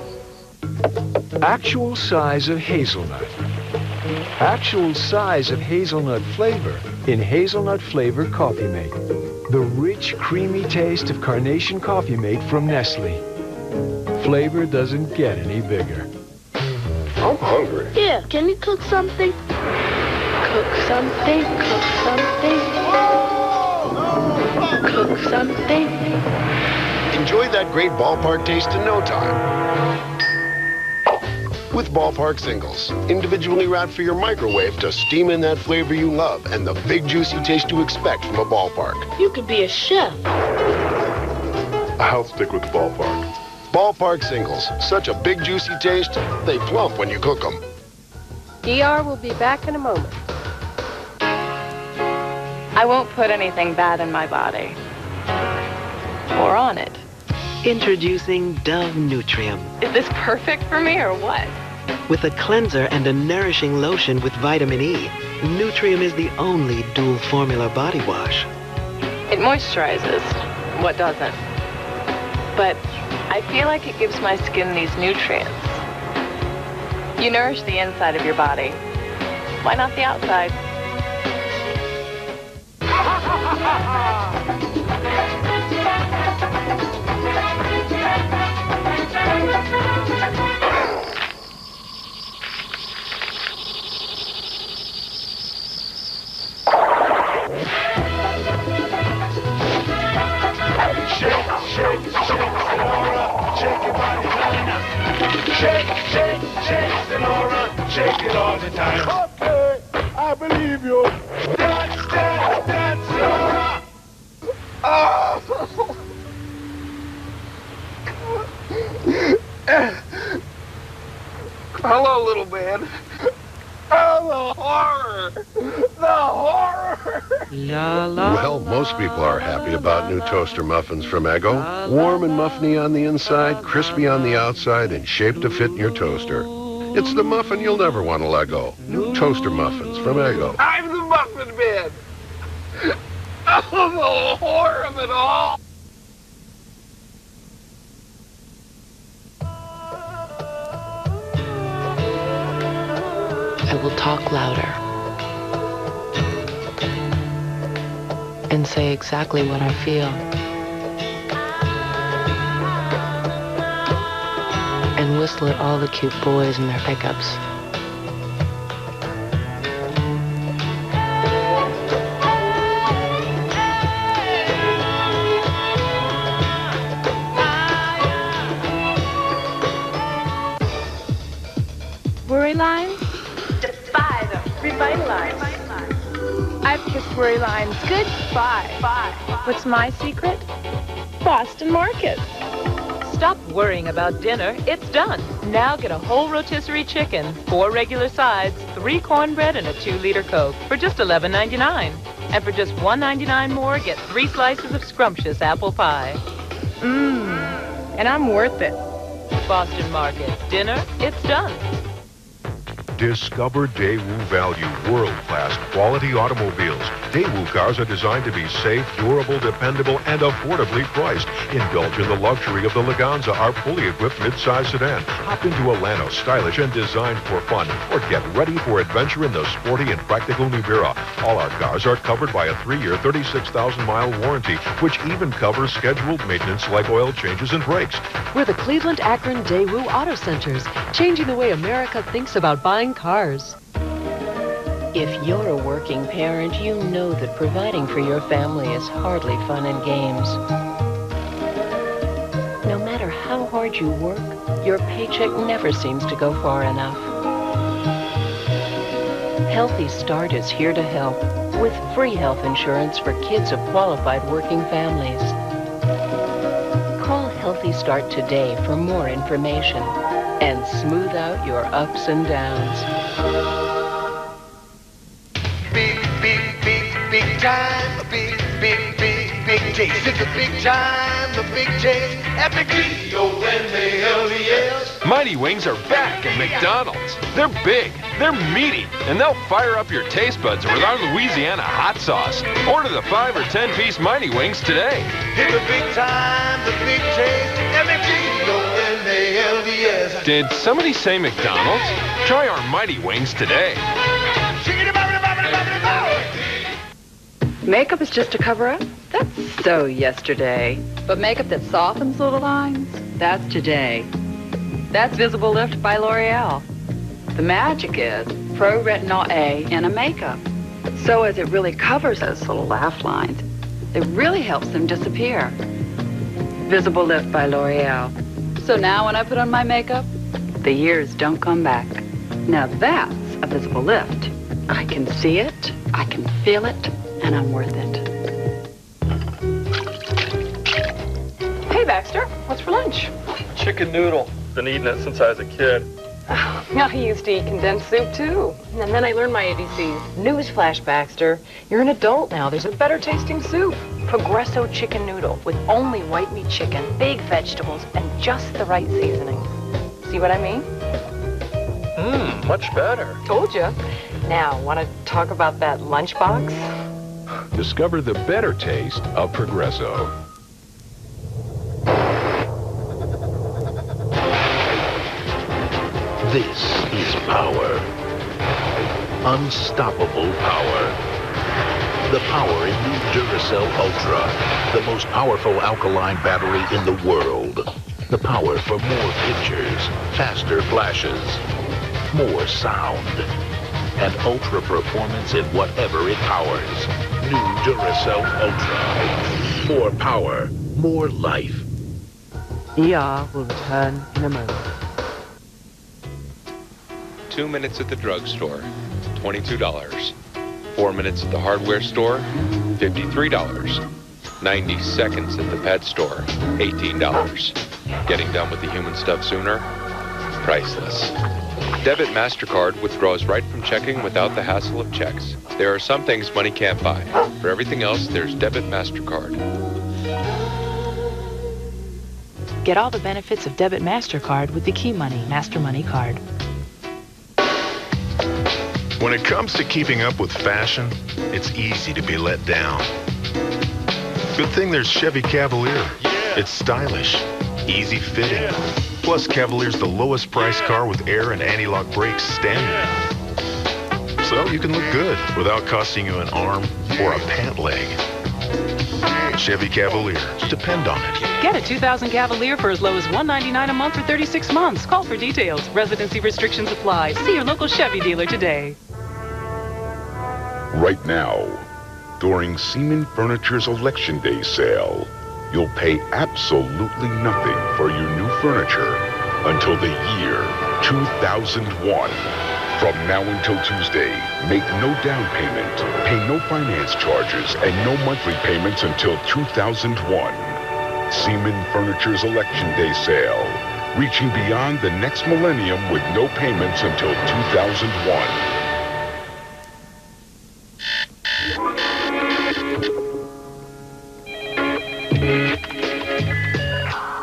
Actual size of hazelnut. Actual size of hazelnut flavor in Hazelnut Flavor Coffee Mate. The rich, creamy taste of Carnation Coffee Mate from Nestle. Flavor doesn't get any bigger. I'm hungry. Yeah, can you cook something? Cook something, cook something. Cook something. Enjoy that great ballpark taste in no time. With Ballpark Singles, individually wrapped for your microwave to steam in that flavor you love and the big juicy taste you expect from a ballpark. You could be a chef. I'll stick with Ballpark. Ballpark Singles, such a big juicy taste, they plump when you cook them. DR will be back in a moment. I won't put anything bad in my body. Or on it. Introducing Dove Nutrium. Is this perfect for me or what? With a cleanser and a nourishing lotion with vitamin E, Nutrium is the only dual formula body wash. It moisturizes. What doesn't? But I feel like it gives my skin these nutrients. You nourish the inside of your body. Why not the outside? Shake, Senora, shake it all the time. Okay, I believe you. Dance, dance, dance. Oh. Hello, little man. Oh, the horror! The horror! Well, most people are happy about new toaster muffins from Eggo. Warm and muffiny on the inside, crispy on the outside, and shaped to fit in your toaster. It's the muffin you'll never want to let go. New toaster muffins from Eggo. I'm the muffin man! Oh, the horror of it all! I will talk louder and say exactly what I feel and whistle at all the cute boys in their pickups. Worry lines? Defy them. Revitalize. I've kissed worry lines goodbye. What's my secret? Boston Market. Stop worrying about dinner. It's done. Now get a whole rotisserie chicken, 4 regular sides, 3 cornbread, and a 2-liter Coke for just $11.99. And for just $1.99 more, get 3 slices of scrumptious apple pie. And I'm worth it. Boston Market. Dinner, it's done. Discover Daewoo Value world-class quality automobiles. Daewoo cars are designed to be safe, durable, dependable, and affordably priced. Indulge in the luxury of the Leganza, our fully equipped mid-size sedan. Hop into a Lanos, stylish and designed for fun, or get ready for adventure in the sporty and practical Nubira. All our cars are covered by a 3-year, 36,000-mile warranty, which even covers scheduled maintenance like oil changes and brakes. We're the Cleveland Akron Daewoo Auto Centers, changing the way America thinks about buying cars. If you're a working parent, you know that providing for your family is hardly fun and games. No matter how hard you work, your paycheck never seems to go far enough. Healthy Start is here to help with free health insurance for kids of qualified working families. Call Healthy Start today for more information and smooth out your ups and downs. Big time, big taste. It's a big time, the big taste at McDonald's. Mighty Wings are back at McDonald's. They're big, they're meaty, and they'll fire up your taste buds with our Louisiana hot sauce. Order the 5 or 10-piece Mighty Wings today. It's a big time, the big taste at McDonald's. Did somebody say McDonald's? Try our Mighty Wings today. Makeup is just a cover-up? That's so yesterday. But makeup that softens little lines? That's today. That's Visible Lift by L'Oreal. The magic is Pro Retinol A in a makeup. So as it really covers those little laugh lines, it really helps them disappear. Visible Lift by L'Oreal. So now when I put on my makeup, the years don't come back. Now that's a visible lift. I can see it, I can feel it, and I'm worth it. Hey, Baxter, what's for lunch? Chicken noodle. Been eating it since I was a kid. I used to eat condensed soup, too. And then I learned my ABCs. Newsflash, Baxter. You're an adult now. There's a better tasting soup. Progresso chicken noodle with only white meat chicken, big vegetables, and just the right seasonings. See what I mean? Much better. Told you. Now, want to talk about that lunchbox? Discover the better taste of Progresso. This is power. Unstoppable power. The power in new Duracell Ultra, the most powerful alkaline battery in the world. The power for more pictures, faster flashes, more sound, and ultra performance in whatever it powers. New Duracell Ultra. More power, more life. ER will return in a moment. 2 minutes at the drugstore, $22. 4 minutes at the hardware store, $53. 90 seconds at the pet store, $18. Getting done with the human stuff sooner? Priceless. Debit MasterCard withdraws right from checking without the hassle of checks. There are some things money can't buy. For everything else, there's Debit MasterCard. Get all the benefits of Debit MasterCard with the Key Money Master Money Card. When it comes to keeping up with fashion, it's easy to be let down. Good thing there's Chevy Cavalier. It's stylish, easy fitting. Plus, Cavalier's the lowest priced car with air and anti-lock brakes standard. So you can look good without costing you an arm or a pant leg. Chevy Cavalier. Depend on it. Get a 2000 Cavalier for as low as $199 a month for 36 months. Call for details. Residency restrictions apply. See your local Chevy dealer today. Right now, during Seaman Furniture's Election Day sale, you'll pay absolutely nothing for your new furniture until the year 2001. From now until Tuesday, make no down payment, pay no finance charges, and no monthly payments until 2001. Seaman Furniture's Election Day sale, reaching beyond the next millennium with no payments until 2001.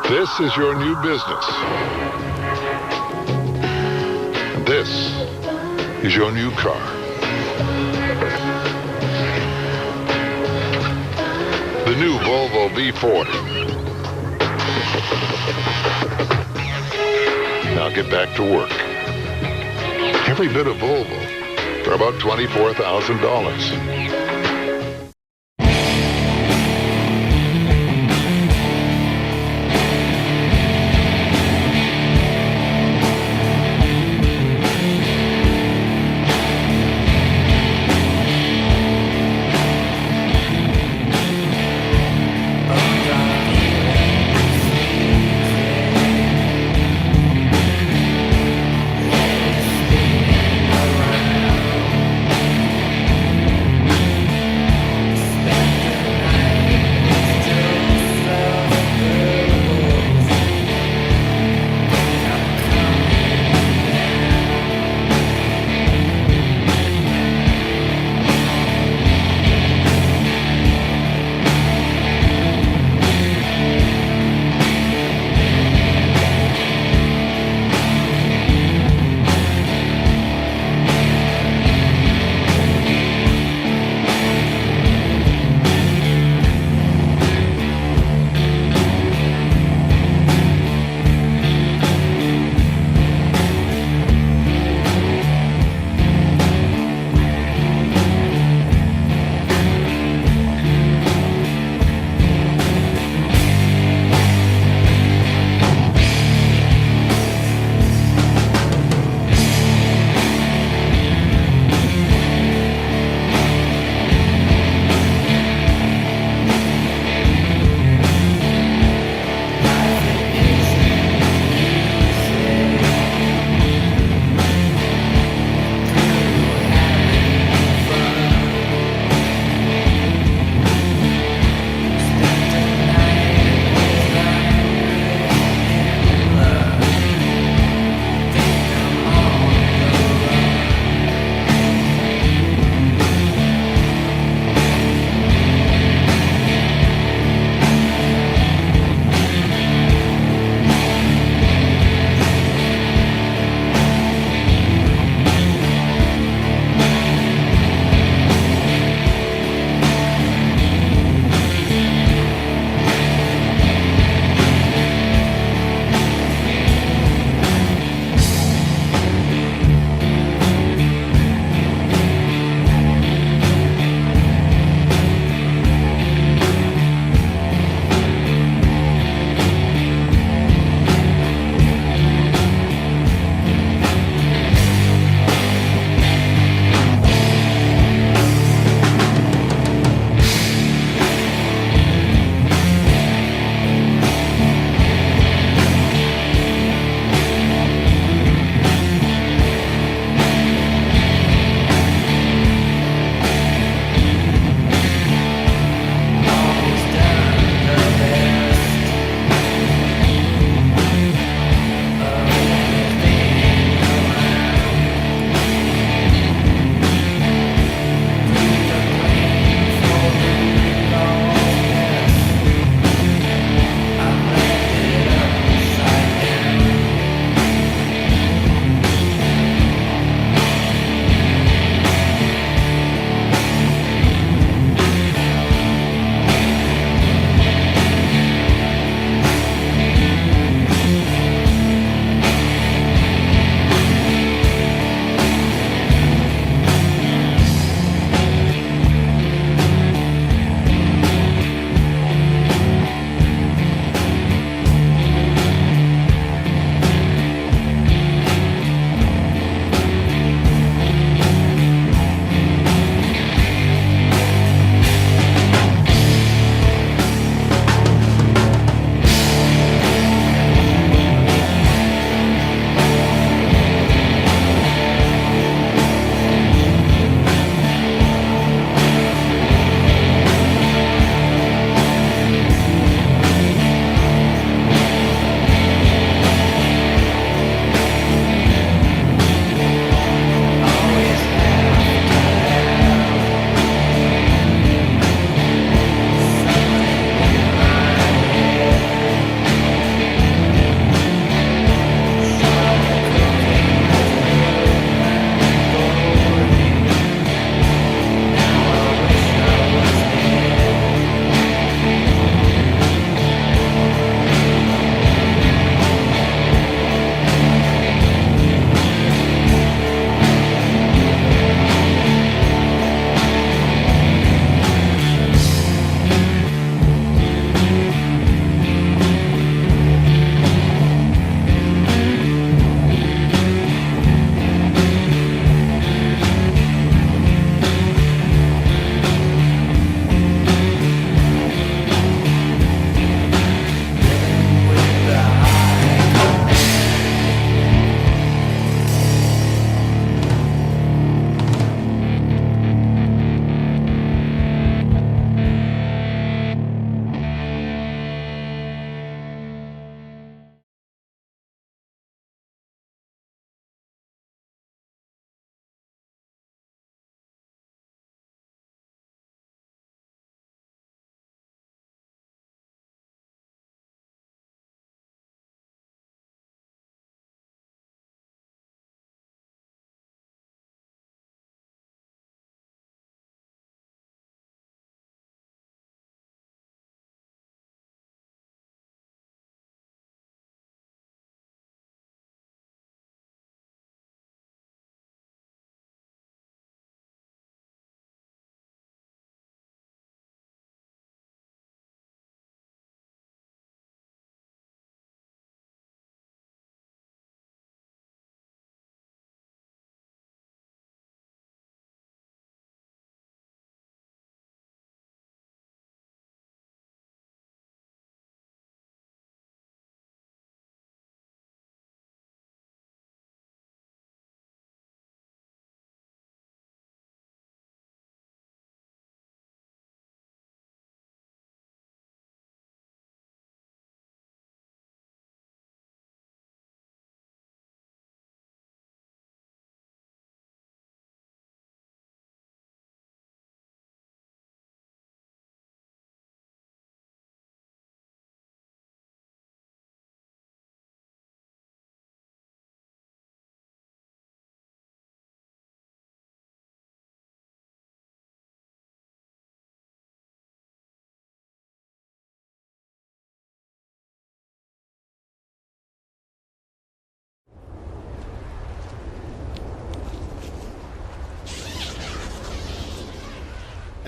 This is your new business. This is your new car. The new Volvo V40. Now get back to work. Every bit of Volvo for about $24,000.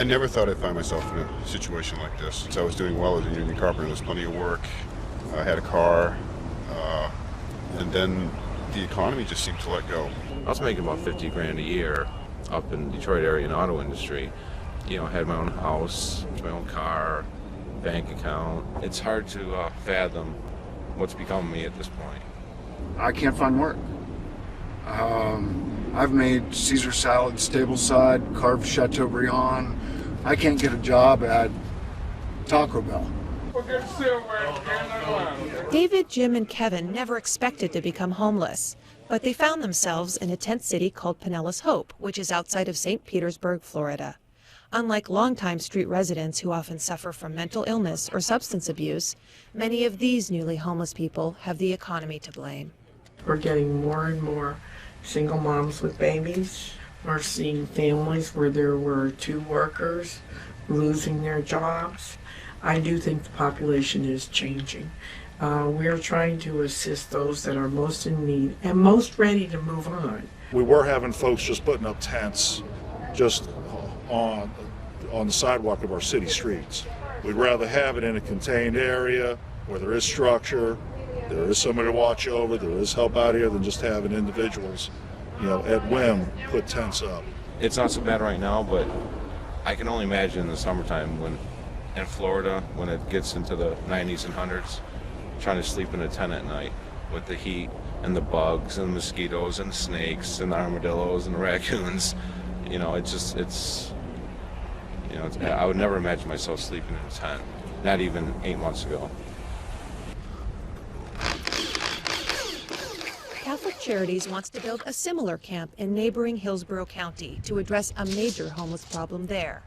I never thought I'd find myself in a situation like this. Since I was doing well as a union carpenter, there was plenty of work. I had a car, and then the economy just seemed to let go. I was making about 50 grand a year up in the Detroit area in the auto industry. You know, I had my own house, my own car, bank account. It's hard to fathom what's become of me at this point. I can't find work. I've made Caesar salad, stable side, carved Chateaubriand. I can't get a job at Taco Bell. David, Jim, and Kevin never expected to become homeless, but they found themselves in a tent city called Pinellas Hope, which is outside of St. Petersburg, Florida. Unlike longtime street residents who often suffer from mental illness or substance abuse, many of these newly homeless people have the economy to blame. We're getting more and more single moms with babies. We're seeing families where there were 2 workers losing their jobs. I do think the population is changing. We're trying to assist those that are most in need and most ready to move on. We were having folks just putting up tents just on the sidewalk of our city streets. We'd rather have it in a contained area where there is structure, there is somebody to watch over, there is help out here, than just having individuals, you know, at whim put tents up. It's not so bad right now, but I can only imagine in the summertime when in Florida, when it gets into the 90s and 100s, trying to sleep in a tent at night with the heat and the bugs and the mosquitoes and the snakes and the armadillos and the raccoons. You know, I would never imagine myself sleeping in a tent, not even 8 months ago. Catholic Charities wants to build a similar camp in neighboring Hillsborough County to address a major homeless problem there.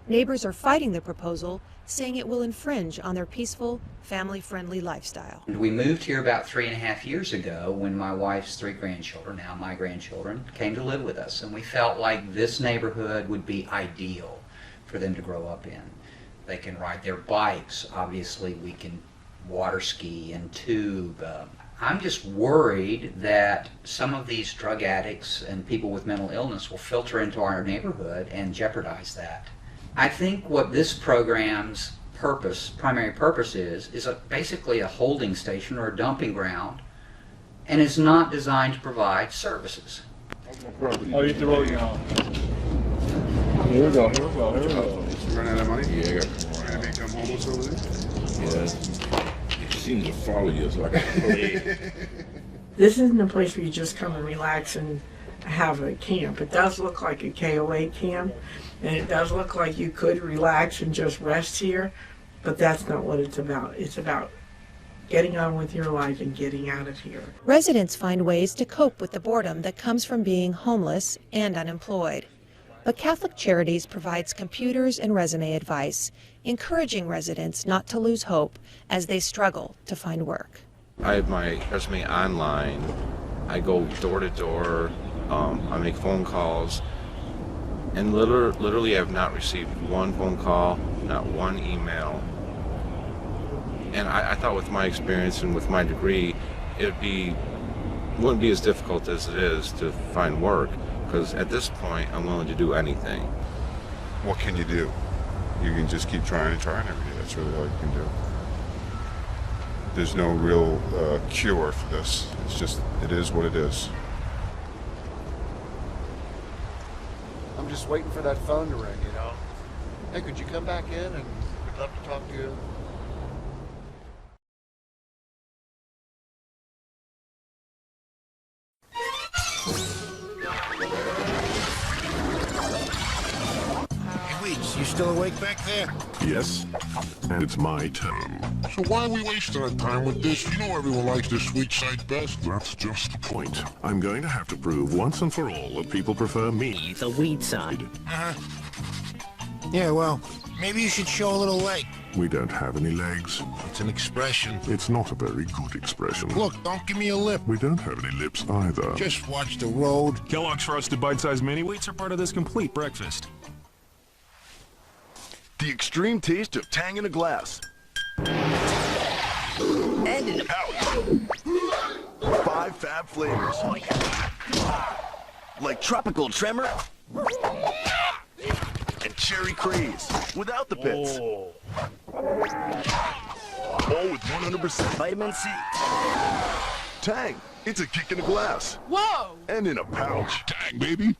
Neighbors are fighting the proposal, saying it will infringe on their peaceful, family-friendly lifestyle. We moved here about 3.5 years ago when my wife's 3 grandchildren, now my grandchildren, came to live with us, and we felt like this neighborhood would be ideal for them to grow up in. They can ride their bikes, obviously we can water ski and tube. I'm just worried that some of these drug addicts and people with mental illness will filter into our neighborhood and jeopardize that. I think what this program's primary purpose is basically a holding station or a dumping ground, and is not designed to provide services. Oh, you throw it on. Here we go. Run out of money? Yeah, I got Gonna become homeless over there? Yeah. It seems to follow you, so I can't believe. This isn't a place where you just come and relax and have a camp. It does look like a KOA camp, and it does look like you could relax and just rest here, but that's not what it's about. It's about getting on with your life and getting out of here. Residents find ways to cope with the boredom that comes from being homeless and unemployed. But Catholic Charities provides computers and resume advice, encouraging residents not to lose hope as they struggle to find work. I have my resume online. I go door to door. I make phone calls. And literally I have not received one phone call, not one email. And I thought with my experience and with my degree, wouldn't be as difficult as it is to find work. Because at this point, I'm willing to do anything. What can you do? You can just keep trying and trying every day. That's really all you can do. There's no real cure for this. It's just, it is what it is. I'm just waiting for that phone to ring, you know. Hey, could you come back in, and we'd love to talk to you. You still awake back there? Yes, and it's my turn. So why are we wasting our time with this? You know everyone likes the sweet side best. That's just the point. I'm going to have to prove once and for all that people prefer me. The weed side. Yeah, well, maybe you should show a little leg. We don't have any legs. It's an expression. It's not a very good expression. Look, don't give me a lip. We don't have any lips either. Just watch the road. Kellogg's Frosted Bite-Sized Mini Wheats are part of this complete breakfast. The extreme taste of Tang in a glass. And in a pouch. 5 fab flavors. Like tropical tremor and cherry craze without the pits. Oh. All with 100% vitamin C. Tang, it's a kick in a glass. Whoa! And in a pouch. Tang, baby.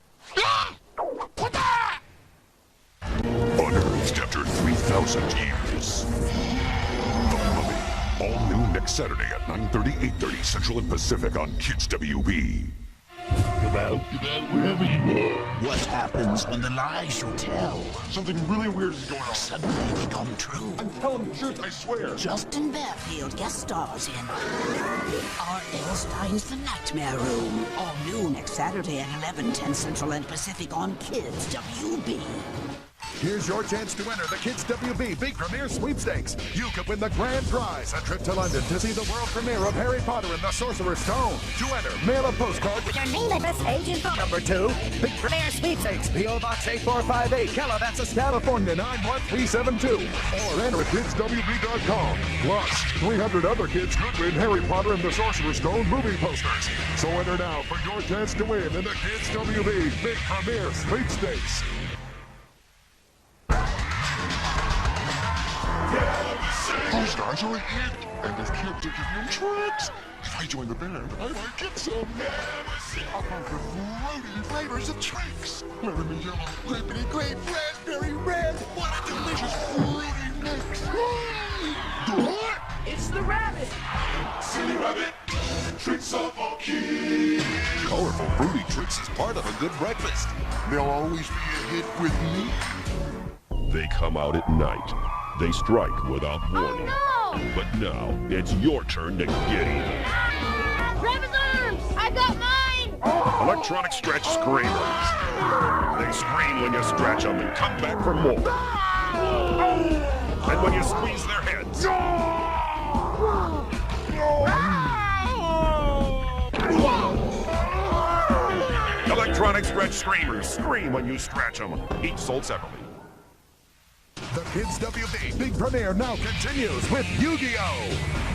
Unearthed after 3,000 years. The Mummy. All new next Saturday at 9:30, 8:30 Central and Pacific on Kids WB. Come out, wherever you are. What happens when the lies you tell Something really weird is going on. suddenly become true? I'm telling the truth, I swear. Justin Bearfield guest stars in R.L. Stein's The Nightmare Room. All new next Saturday at 11:10 Central and Pacific on Kids WB. Here's your chance to enter the Kids WB Big Premiere Sweepstakes. You could win the grand prize, a trip to London to see the world premiere of Harry Potter and the Sorcerer's Stone. To enter, mail a postcard with your name, address, age, and phone number to Big Premiere Sweepstakes, P.O. Box 8458, Calabasas, California 91372. Or enter at kidswb.com. Plus, 300 other kids could win Harry Potter and the Sorcerer's Stone movie posters. So enter now for your chance to win in the Kids WB Big Premiere Sweepstakes. Those guys are a hit, and if kids are giving them tricks, if I join the band, I might get some. I'll conquer fruity flavors of tricks. Lemon yellow, grapey grape, raspberry red. What a delicious fruity mix. What? It's the rabbit! Silly rabbit, tricks of a kid. Colorful fruity tricks is part of a good breakfast. They'll always be a hit with me. They come out at night. They strike without warning. Oh no! But now, it's your turn to get even. Rabbit's arms! I got mine! Electronic stretch screamers. They scream when you scratch them and come back for more. And when you squeeze their heads. Electronic stretch screamers scream when you scratch them. Each sold separately. The Kids WB Big Premiere now continues with Yu-Gi-Oh!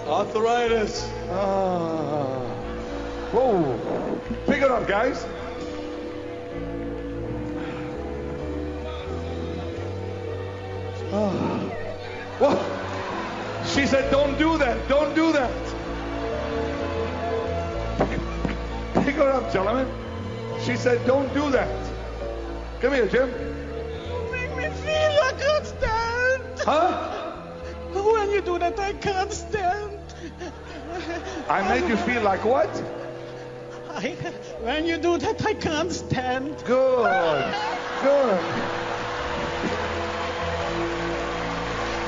Arthritis. Whoa. Pick it up, guys. What? She said, don't do that. Don't do that. Pick her up, gentlemen. She said, don't do that. Come here, Jim. Make me feel I can't stand. Huh? When you do that, I can't stand. I make you feel like what? When you do that, I can't stand. Good. Good.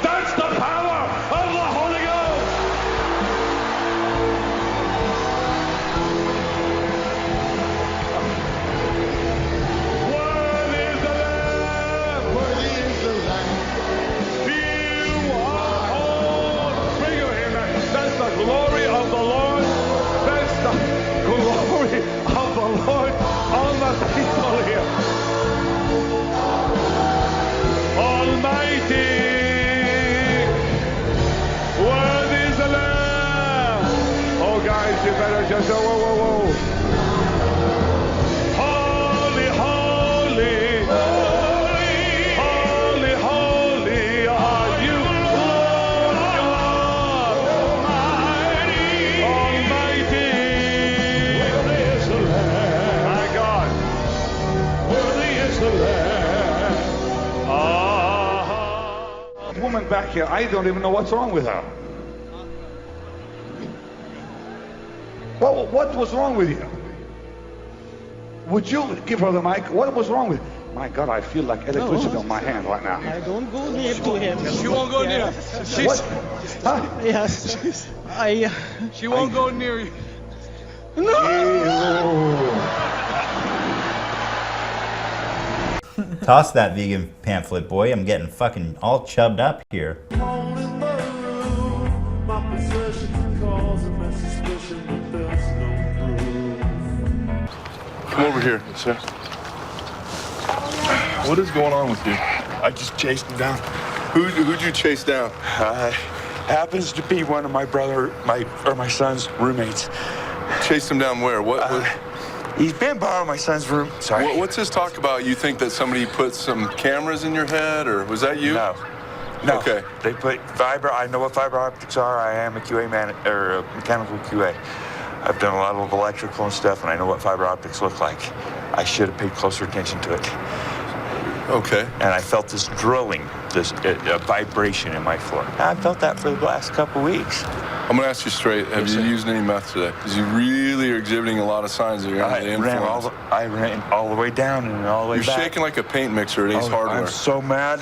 That's the power of the Holy Ghost. Worthy is the Lamb. Worthy is the Lamb. You are all. Bring your hand back. That's the glory of the Lord. That's the glory of the Lord on the people here. Almighty. Worthy is the Lamb. Oh, guys, you better just go, whoa, whoa, whoa. Holy, holy, holy, holy, holy are you, Lord God Almighty. Almighty. Worthy is the Lamb. My God. Worthy is the Lamb. Woman back here, I don't even know what's wrong with her. What was wrong with you? Would you give her the mic? What was wrong with you? My God, I feel like electricity on my hand right now. I don't go near to him. She won't go near. She's, Huh? yes, She won't go near you. Toss that vegan pamphlet, boy. I'm getting fucking all chubbed up here. Come over here, sir. What is going on with you? I just chased him down. Who'd you chase down? Happens to be one of my son's roommates. Chased him down where? What? He's been borrowing my son's room. Sorry. What's this talk about? You think that somebody put some cameras in your head, or was that you? No. Okay. They put fiber. I know what fiber optics are. I am a QA man, or a mechanical QA. I've done a lot of electrical and stuff, and I know what fiber optics look like. I should have paid closer attention to it. Okay. And I felt this drilling, this vibration in my floor. I felt that for the last couple weeks. I'm gonna ask you straight. Have you used any meth today? Because you really are exhibiting a lot of signs that you're under the influence. I ran all the way down and all the way back. You're shaking like a paint mixer at Ace Hardware. I'm so mad.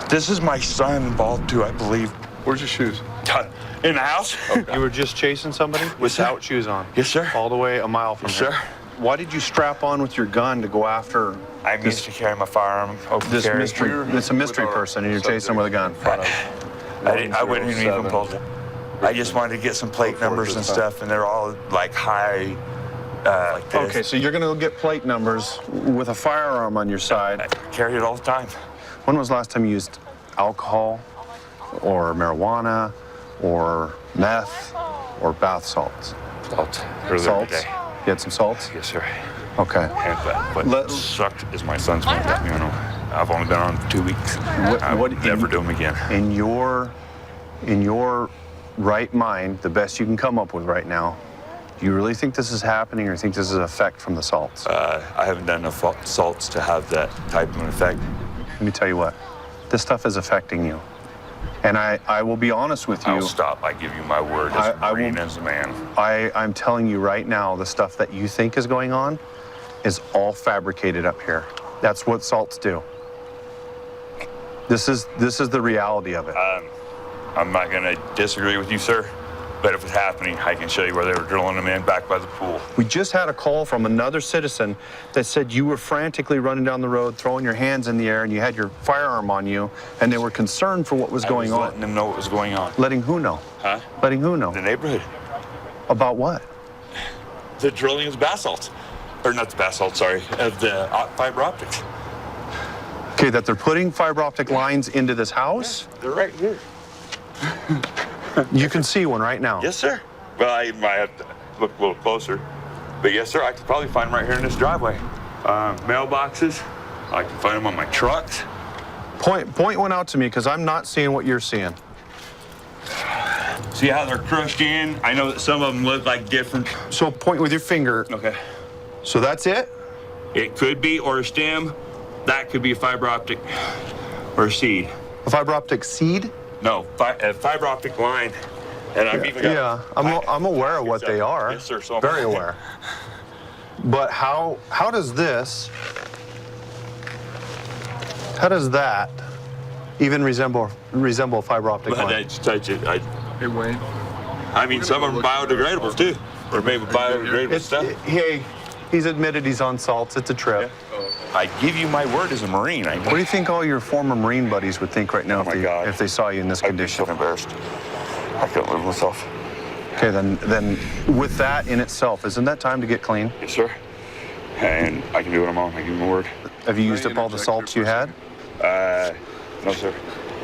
This is my son involved too, I believe. Where's your shoes? In the house. Okay. You were just chasing somebody without shoes on? Yes, sir. All the way a mile from here? Yes, sir. Why did you strap on with your gun to go after? I'm used to carry my firearm. This mystery. It's a mystery person, and you're chasing him with a gun. I wouldn't even pull it. I just wanted to get some plate numbers and stuff, and they're all like high, like this. Okay, so you're gonna go get plate numbers with a firearm on your side. I carry it all the time. When was the last time you used alcohol, or marijuana, or meth, or bath salts? Salt. Earlier Salts? today. You had some salts? Yes, sir. Okay. What sucked is my son's going to let me on. I've only been on for 2 weeks. I would never do them again. In your right mind, the best you can come up with right now, do you really think this is happening, or think this is an effect from the salts? I haven't done enough salts to have that type of an effect. Let me tell you what, this stuff is affecting you. And I will be honest with you. I'll stop. I give you my word as a Marine, as a man. I'm telling you right now, the stuff that you think is going on is all fabricated up here. That's what salts do. This is the reality of it. I'm not going to disagree with you, sir. But if it's happening, I can show you where they were drilling them in back by the pool. We just had a call from another citizen that said you were frantically running down the road, throwing your hands in the air, and you had your firearm on you, and they were concerned for what was going on. Letting them know what was going on. Letting who know? Huh? Letting who know? The neighborhood. About what? The drilling of the basalt. Or not the basalt, sorry, of the fiber optics. Okay, that they're putting fiber optic lines into this house? They're right here. You can see one right now. Yes, sir. Well, I might have to look a little closer. But yes, sir, I could probably find them right here in this driveway. Mailboxes, I can find them on my trucks. Point one out to me, because I'm not seeing what you're seeing. See how they're crushed in? I know that some of them look like different. So point with your finger. Okay. So that's it? It could be, or a stem. That could be a fiber optic or a seed. A fiber optic seed? No, a fiber optic line. And I've even got... Yeah, I'm aware of what they are. Yes, sir. So very aware. But how does this... How does that even resemble a fiber optic line? I just touch it. Hey, Wayne. I mean, some of them are biodegradable, too. Or maybe biodegradable stuff. Hey, he's admitted he's on salts. It's a trip. Yeah. I give you my word as a Marine. What do you think all your former Marine buddies would think right now if they saw you in this condition? I'd be so embarrassed. I couldn't live with myself. Okay, then with that in itself, isn't that time to get clean? Yes, sir. And I can do what I'm on. I give you my word. Have you used up all the salts you had? No, sir.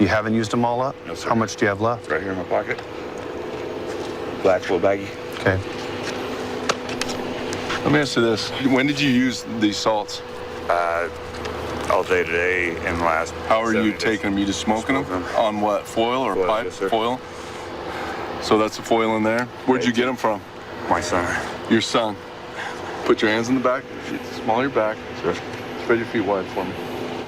You haven't used them all up? No, sir. How much do you have left? Right here in my pocket. Black little baggie. Okay. Let me ask you this. When did you use these salts? All day today and last. How are you taking them? You just smoking them? On what, foil or Foil, pipe? yes, sir. Foil? So that's the foil in there? Where'd you get them from? My son. Your son. Put your hands in the back. Small your back. Sure. Spread your feet wide for me.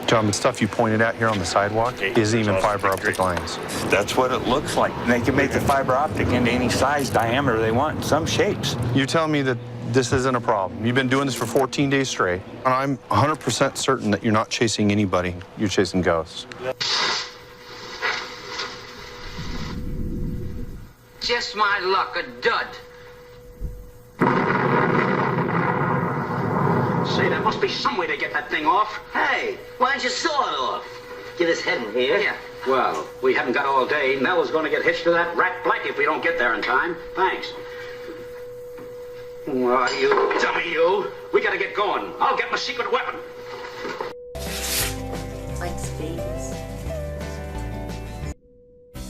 John, the stuff you pointed out here on the sidewalk isn't even fiber optic lines. That's what it looks like. They can make the fiber optic into any size, diameter they want, in some shapes. You tell me that this isn't a problem. You've been doing this for 14 days straight, and I'm 100% certain that you're not chasing anybody. You're chasing ghosts. Just my luck, a dud. Say, there must be some way to get that thing off. Hey, why don't you saw it off? Get his head in here. Yeah. Well, we haven't got all day. Nell's going to get hitched to that rat black if we don't get there in time. Thanks. You dummy, you. We got to get going. I'll get my secret weapon. Like spades.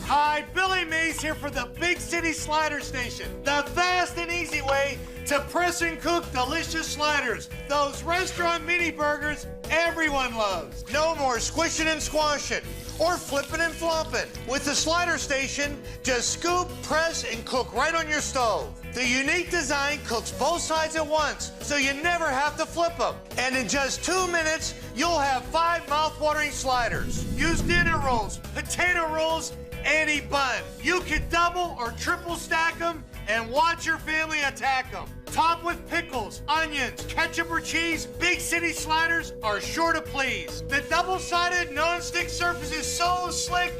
Hi, Billy Mays here for the Big City Slider Station. The fast and easy way to press and cook delicious sliders. Those restaurant mini burgers everyone loves. No more squishing and squashing or flipping and flopping. With the Slider Station, just scoop, press, and cook right on your stove. The unique design cooks both sides at once, so you never have to flip them. And in just 2 minutes, you'll have 5 mouth-watering sliders. Use dinner rolls, potato rolls, any bun. You can double or triple stack them and watch your family attack them. Top with pickles, onions, ketchup or cheese, Big City sliders are sure to please. The double-sided non-stick surface is so slick,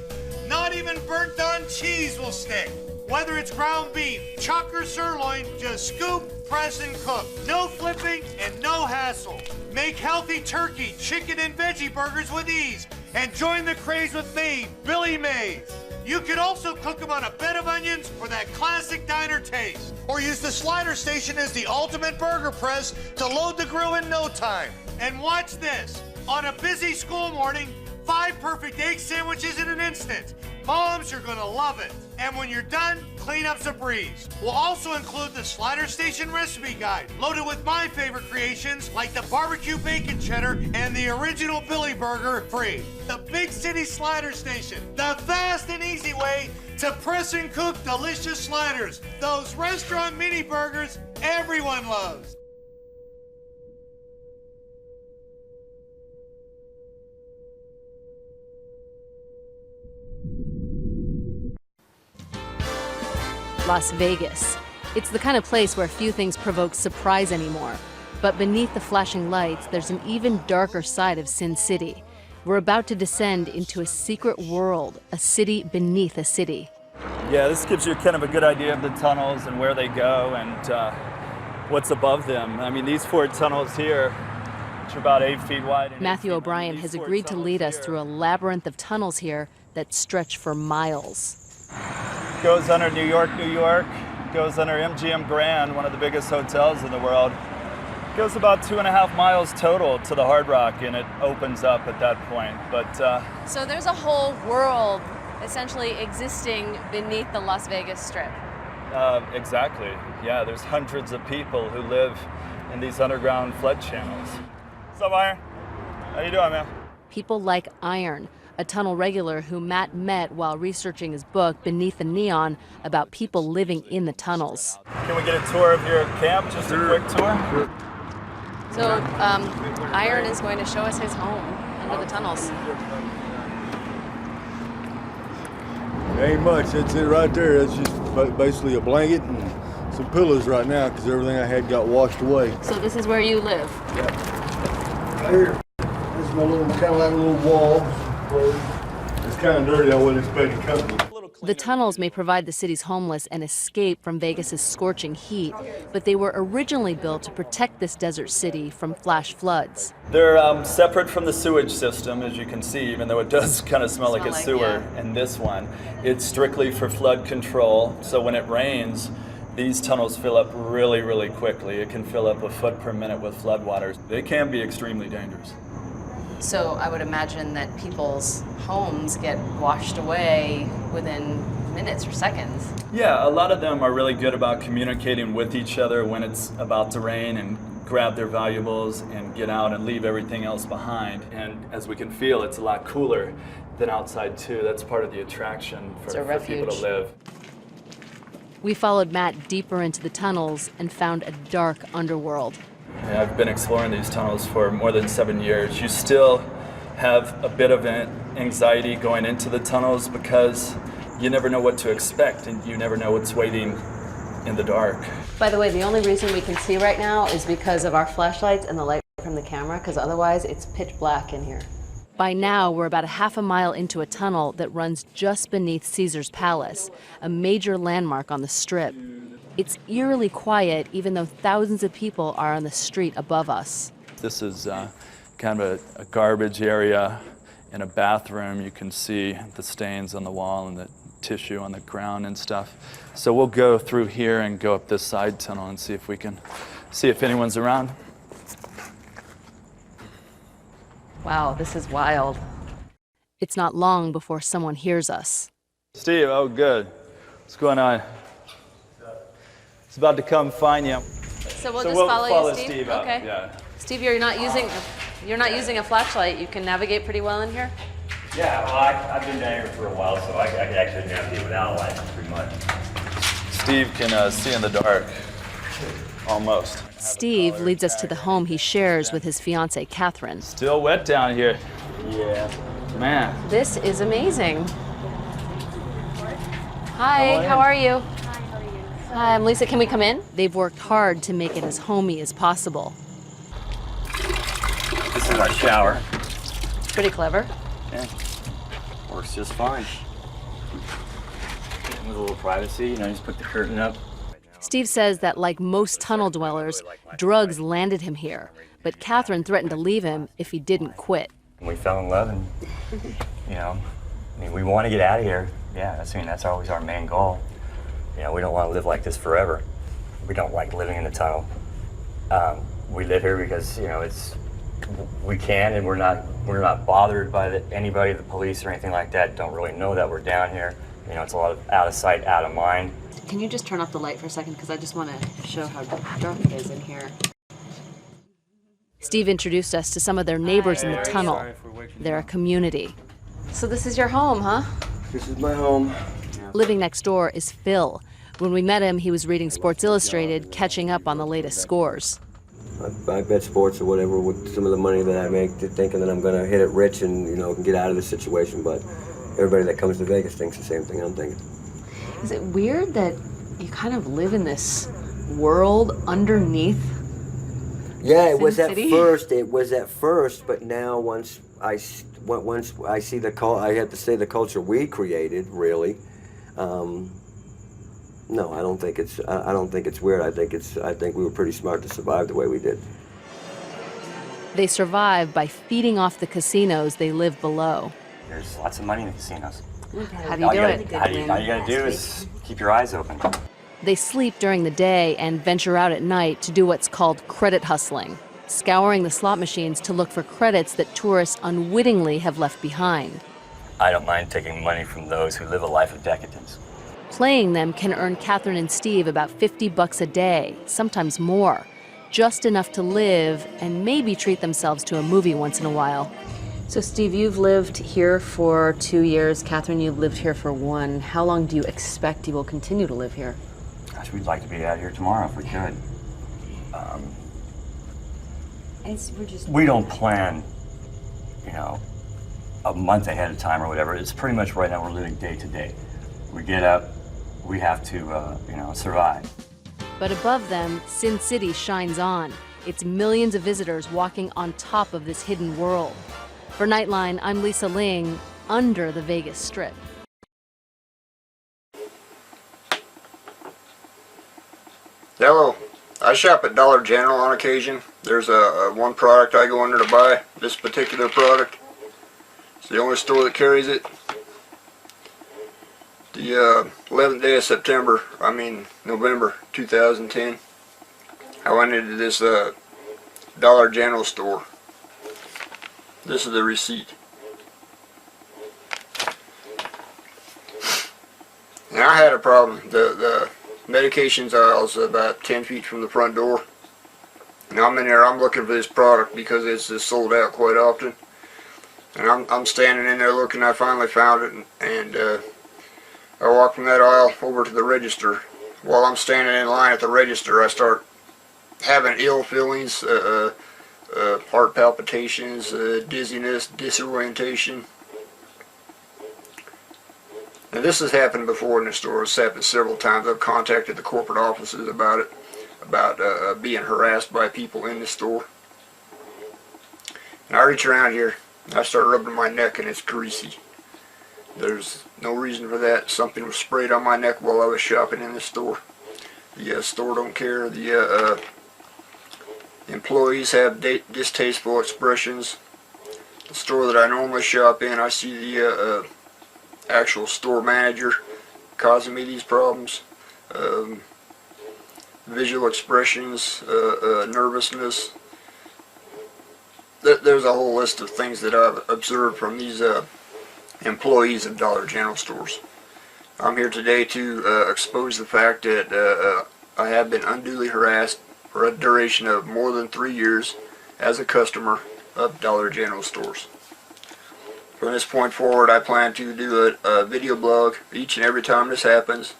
not even burnt-on cheese will stick. Whether it's ground beef, chuck or sirloin, just scoop, press, and cook. No flipping and no hassle. Make healthy turkey, chicken, and veggie burgers with ease. And join the craze with me, Billy Mays. You could also cook them on a bed of onions for that classic diner taste. Or use the Slider Station as the ultimate burger press to load the grill in no time. And watch this. On a busy school morning, 5 perfect egg sandwiches in an instant. Moms, you're gonna love it. And when you're done, cleanup's a breeze. We'll also include the Slider Station recipe guide, loaded with my favorite creations like the barbecue bacon cheddar and the original Billy Burger free. The Big City Slider Station, the fast and easy way to press and cook delicious sliders. Those restaurant mini burgers everyone loves. Las Vegas. It's the kind of place where few things provoke surprise anymore. But beneath the flashing lights, there's an even darker side of Sin City. We're about to descend into a secret world, a city beneath a city. Yeah, this gives you kind of a good idea of the tunnels and where they go and what's above them. I mean, these 4 tunnels here, which are about 8 feet wide. Matthew O'Brien has agreed to lead us through a labyrinth of tunnels here that stretch for miles. Goes under New York, goes under MGM Grand, one of the biggest hotels in the world. Goes about 2.5 miles total to the Hard Rock, and it opens up at that point. But so there's a whole world essentially existing beneath the Las Vegas Strip. Exactly. Yeah, there's hundreds of people who live in these underground flood channels. What's up, Iron? How you doing, man? People like Iron, a tunnel regular who Matt met while researching his book, Beneath the Neon, about people living in the tunnels. Can we get a tour of your camp? Just a quick tour? So, Iron is going to show us his home under the tunnels. Ain't much. That's it right there. That's just basically a blanket and some pillows right now because everything I had got washed away. So this is where you live? Yeah. Right here. This is my little, kind of like a little wall. It's kind of dirty. I wasn't expecting company. The tunnels may provide the city's homeless an escape from Vegas's scorching heat, but they were originally built to protect this desert city from flash floods. They're separate from the sewage system, as you can see, even though it does kind of smell like a sewer in this one. It's strictly for flood control, so when it rains, these tunnels fill up really, really quickly. It can fill up a foot per minute with floodwaters. They can be extremely dangerous. So I would imagine that people's homes get washed away within minutes or seconds. Yeah, a lot of them are really good about communicating with each other when it's about to rain and grab their valuables and get out and leave everything else behind. And as we can feel, it's a lot cooler than outside too. That's part of the attraction for people to live. We followed Matt deeper into the tunnels and found a dark underworld. Yeah, I've been exploring these tunnels for more than 7 years. You still have a bit of anxiety going into the tunnels because you never know what to expect and you never know what's waiting in the dark. By the way, the only reason we can see right now is because of our flashlights and the light from the camera, because otherwise it's pitch black in here. By now, we're about a half a mile into a tunnel that runs just beneath Caesar's Palace, a major landmark on the Strip. It's eerily quiet, even though thousands of people are on the street above us. This is kind of a garbage area and a bathroom. You can see the stains on the wall and the tissue on the ground and stuff. So we'll go through here and go up this side tunnel and see if anyone's around. Wow, this is wild. It's not long before someone hears us. Steve, oh good. What's going on? It's about to come find you. So we'll follow you, Steve out. Okay. Yeah. Steve, you're not using a flashlight. You can navigate pretty well in here. Yeah, well, I've been down here for a while, so I can actually navigate without a light pretty much. Steve can see in the dark, almost. Steve leads us to the home he shares with his fiancée, Catherine. Still wet down here. Yeah. Man. This is amazing. Hi, how are you? Hi, I'm Lisa. Can we come in? They've worked hard to make it as homey as possible. This is our shower. Pretty clever. Yeah. Works just fine. With a little privacy, just put the curtain up. Steve says that, like most tunnel dwellers, drugs landed him here, but Catherine threatened to leave him if he didn't quit. We fell in love and, we want to get out of here. Yeah, that's always our main goal. We don't want to live like this forever. We don't like living in the tunnel. We live here because, we can, and we're not bothered by anybody, the police or anything like that. Don't really know that we're down here. It's a lot of out of sight, out of mind. Can you just turn off the light for a second? Because I just want to show how dark it is in here. Steve introduced us to some of their neighbors in the tunnel. They're a community. So this is your home, huh? This is my home. Living next door is Phil. When we met him, he was reading Sports Illustrated, catching up on the latest scores. I bet sports or whatever with some of the money that I make, thinking that I'm going to hit it rich and, get out of this situation. But everybody that comes to Vegas thinks the same thing I'm thinking. Is it weird that you kind of live in this world underneath? Yeah, it was City? It was at first, but now once I see I have to say the culture we created, really. No, I don't think it's weird. I think we were pretty smart to survive the way we did. They survive by feeding off the casinos they live below. There's lots of money in the casinos. How do you do it? All you gotta do is keep your eyes open. They sleep during the day and venture out at night to do what's called credit hustling, scouring the slot machines to look for credits that tourists unwittingly have left behind. I don't mind taking money from those who live a life of decadence. Playing them can earn Catherine and Steve about $50 a day, sometimes more. Just enough to live and maybe treat themselves to a movie once in a while. So Steve, you've lived here for 2 years. Catherine, you've lived here for 1. How long do you expect you will continue to live here? Gosh, we'd like to be out here tomorrow if we could. We don't plan, you know, a month ahead of time or whatever. It's pretty much right now we're living day to day. We get up, we have to, you know, survive. But above them, Sin City shines on. It's millions of visitors walking on top of this hidden world. For Nightline, I'm Lisa Ling, under the Vegas Strip. Hello. I shop at Dollar General on occasion. There's one product I go in there to buy. This particular product. It's the only store that carries it. The 11th day of November 2010, I went into this Dollar General store. This is the receipt. And I had a problem. The medications aisle's about 10 feet from the front door. And I'm in there, I'm looking for this product because it's sold out quite often. And I'm standing in there looking, I finally found it, and I walk from that aisle over to the register. While I'm standing in line at the register, I start having ill feelings, heart palpitations, dizziness, disorientation. And this has happened before in the store. It's happened several times. I've contacted the corporate offices about it, about being harassed by people in the store. And I reach around here, and I start rubbing my neck, and it's greasy. There's no reason for that. Something was sprayed on my neck while I was shopping in the store. The store don't care. The employees have distasteful expressions. The store that I normally shop in, I see the actual store manager causing me these problems. Visual expressions, nervousness. There's a whole list of things that I've observed from these employees of Dollar General stores. I'm here today to expose the fact that I have been unduly harassed for a duration of more than 3 years as a customer of Dollar General stores. From this point forward, I plan to do a video blog each and every time this happens.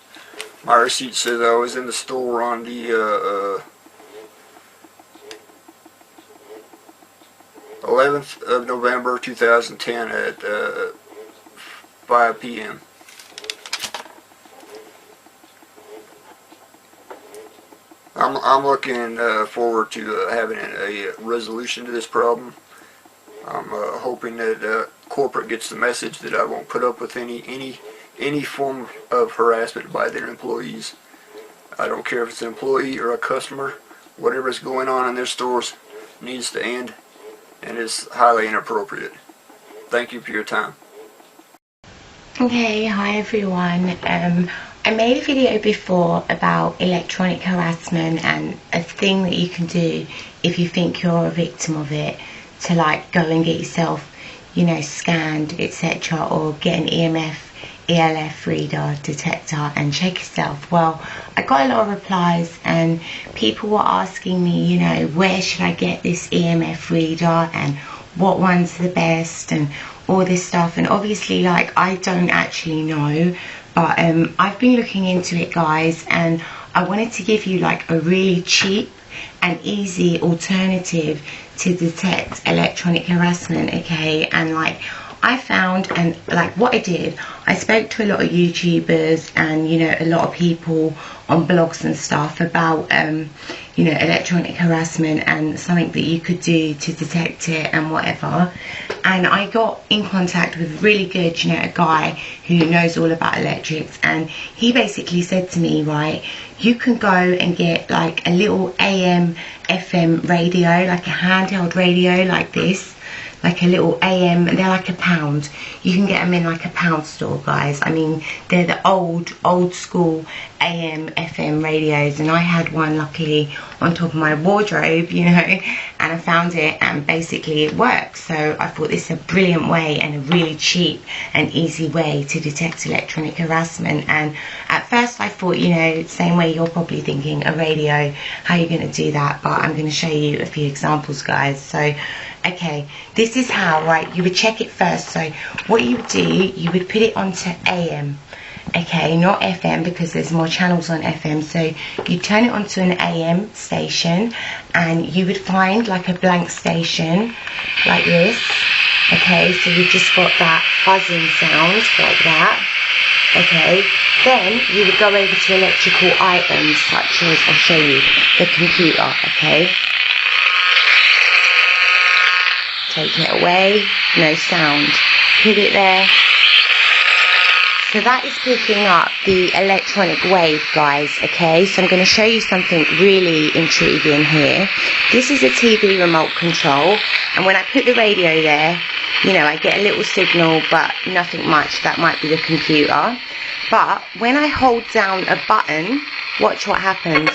My receipt says I was in the store on the 11th of November 2010 at 5 p.m. I'm looking forward to having a resolution to this problem. I'm hoping that corporate gets the message that I won't put up with any form of harassment by their employees. I don't care if it's an employee or a customer. Whatever's going on in their stores needs to end, and is highly inappropriate. Thank you for your time. Okay, hi everyone. I made a video before about electronic harassment and a thing that you can do if you think you're a victim of it, to like go and get yourself, you know, scanned, etc., or get an ELF reader detector and check yourself. Well, I got a lot of replies and people were asking me, you know, where should I get this EMF reader and what one's the best and all this stuff. And obviously, like, I don't actually know, but I've been looking into it, guys, and I wanted to give you like a really cheap and easy alternative to detect electronic harassment, okay? And like, I found, and like what I did, I spoke to a lot of YouTubers and, you know, a lot of people on blogs and stuff about you know, electronic harassment and something that you could do to detect it and whatever. And I got in contact with really good, you know, a guy who knows all about electrics, and he basically said to me, right, you can go and get like a little AM FM radio, like a handheld radio like this, like a little AM. They're like £1. You can get them in like a £1 store, guys. I mean, they're the old school AM FM radios, and I had one luckily on top of my wardrobe, you know, and I found it, and basically it works. So I thought this is a brilliant way and a really cheap and easy way to detect electronic harassment. And at first I thought, you know, same way you're probably thinking, a radio, how are you going to do that? But I'm going to show you a few examples, guys. So okay, this is how, right, you would check it first. So what you would do, you would put it onto AM, okay, not FM, because there's more channels on FM. So you turn it onto an AM station, and you would find like a blank station like this. Okay, so you've just got that buzzing sound like that. Okay, then you would go over to electrical items such as, I'll show you, the computer. Okay, taking it away, no sound, put it there. So that is picking up the electronic wave, guys. Okay, so I'm going to show you something really intriguing here. This is a TV remote control, and when I put the radio there, you know, I get a little signal, but nothing much. That might be the computer. But when I hold down a button, watch what happens.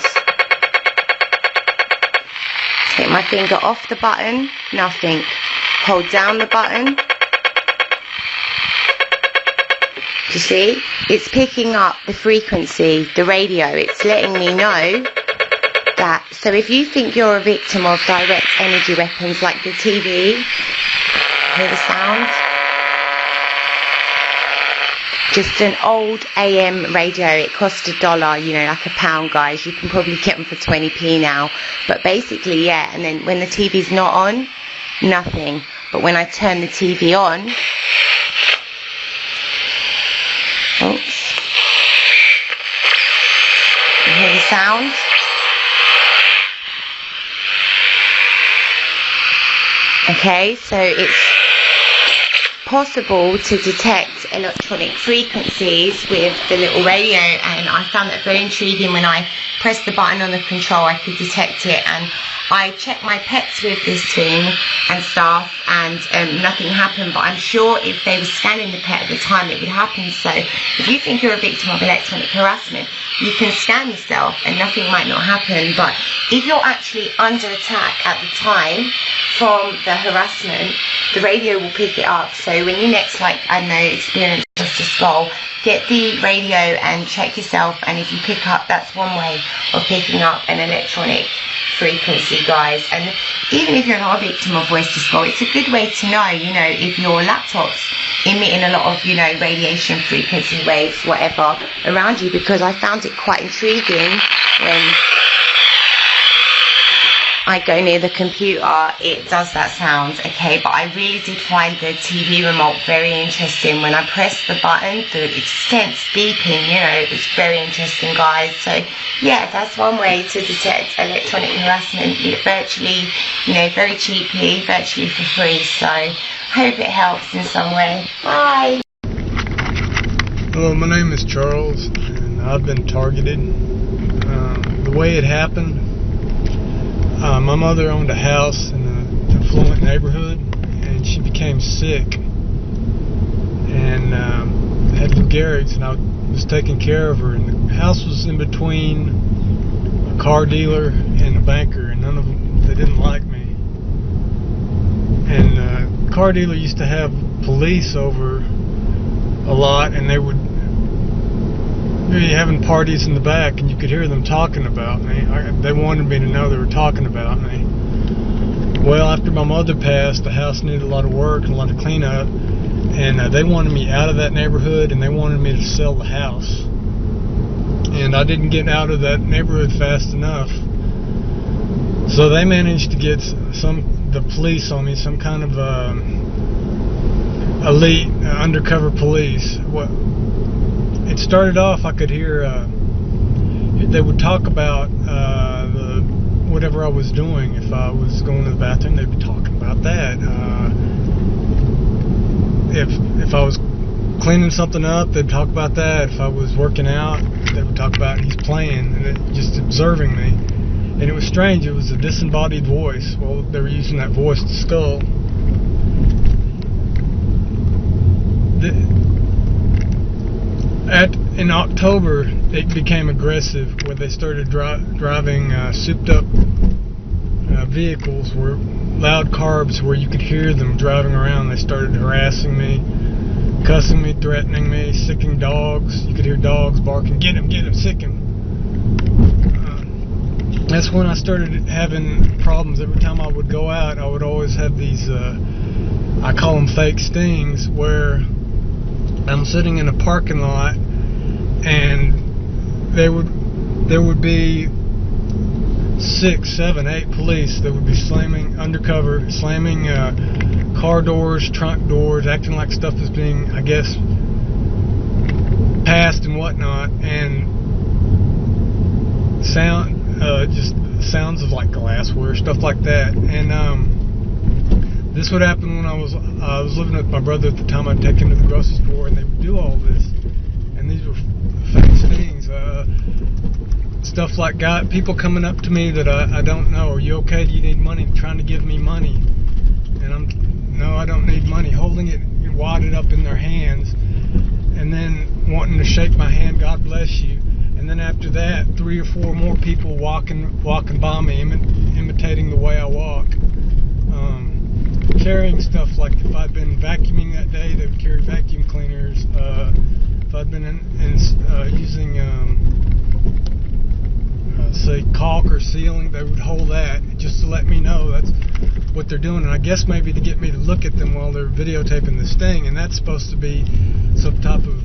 Take my finger off the button, nothing. Hold down the button. You see, it's picking up the frequency, the radio. It's letting me know that. So if you think you're a victim of direct energy weapons like the TV, hear the sound? Just an old AM radio. It cost $1, you know, like £1, guys. You can probably get them for 20p now. But basically, yeah, and then when the TV's not on, nothing. But when I turn the TV on, oops, you hear the sound? Okay, so it's possible to detect electronic frequencies with the little radio, and I found that very intriguing. When I pressed the button on the control, I could detect it, and I checked my pets with this thing and stuff, and nothing happened. But I'm sure if they were scanning the pet at the time, it would happen. So if you think you're a victim of electronic harassment, you can scan yourself and nothing might not happen. But if you're actually under attack at the time from the harassment, the radio will pick it up. So when you next, like, I don't know, experience just a skull, get the radio and check yourself, and if you pick up, that's one way of picking up an electronic frequency, guys. And even if you're not a victim of voice to skull, it's a good way to know, you know, if your laptop's emitting a lot of, you know, radiation frequency waves, whatever, around you, because I found it quite intriguing when I go near the computer, it does that sound, okay? But I really did find the TV remote very interesting. When I pressed the button, the intense beeping, you know, it was very interesting, guys. So yeah, that's one way to detect electronic harassment, virtually, you know, very cheaply, virtually for free. So hope it helps in some way. Bye. Hello, my name is Charles, and I've been targeted. The way it happened, my mother owned a house in an affluent neighborhood, and she became sick and had Lou Gehrig's, and I was taking care of her. And the house was in between a car dealer and a banker, and none of them, they didn't like me. And the car dealer used to have police over a lot, and they would be having parties in the back, and you could hear them talking about me. They wanted me to know they were talking about me. Well, after my mother passed, the house needed a lot of work and a lot of cleanup, and they wanted me out of that neighborhood, and they wanted me to sell the house. And I didn't get out of that neighborhood fast enough, so they managed to get the police on me, some kind of elite undercover police. It started off, I could hear, they would talk about whatever I was doing. If I was going to the bathroom, they'd be talking about that. If I was cleaning something up, they'd talk about that. If I was working out, they would talk about he's playing, and just observing me. And it was strange, it was a disembodied voice. Well, they were using that voice to skull. in October, it became aggressive where they started driving souped up vehicles, where loud carbs where you could hear them driving around. They started harassing me, cussing me, threatening me, sicking dogs. You could hear dogs barking, get him, sick him. That's when I started having problems. Every time I would go out, I would always have these, I call them fake stings, where I'm sitting in a parking lot and there would be 6, 7, 8 police that would be slamming undercover, slamming car doors, trunk doors, acting like stuff is being, I guess, passed and whatnot, and just sounds of like glassware, stuff like that. And this would happen when I was living with my brother at the time. I'd take him to the grocery store and they would do all this, and these were fake stings. Stuff like people coming up to me that I don't know. Are you okay? Do you need money? Trying to give me money, and no, I don't need money. Holding it wadded up in their hands, and then wanting to shake my hand. God bless you. And then after that, 3 or 4 more people walking by me, imitating the way I walk. Carrying stuff, like if I'd been vacuuming that day, they would carry vacuum cleaners. If I'd been using, say, caulk or sealing, they would hold that just to let me know that's what they're doing. And I guess maybe to get me to look at them while they're videotaping this thing. And that's supposed to be some type of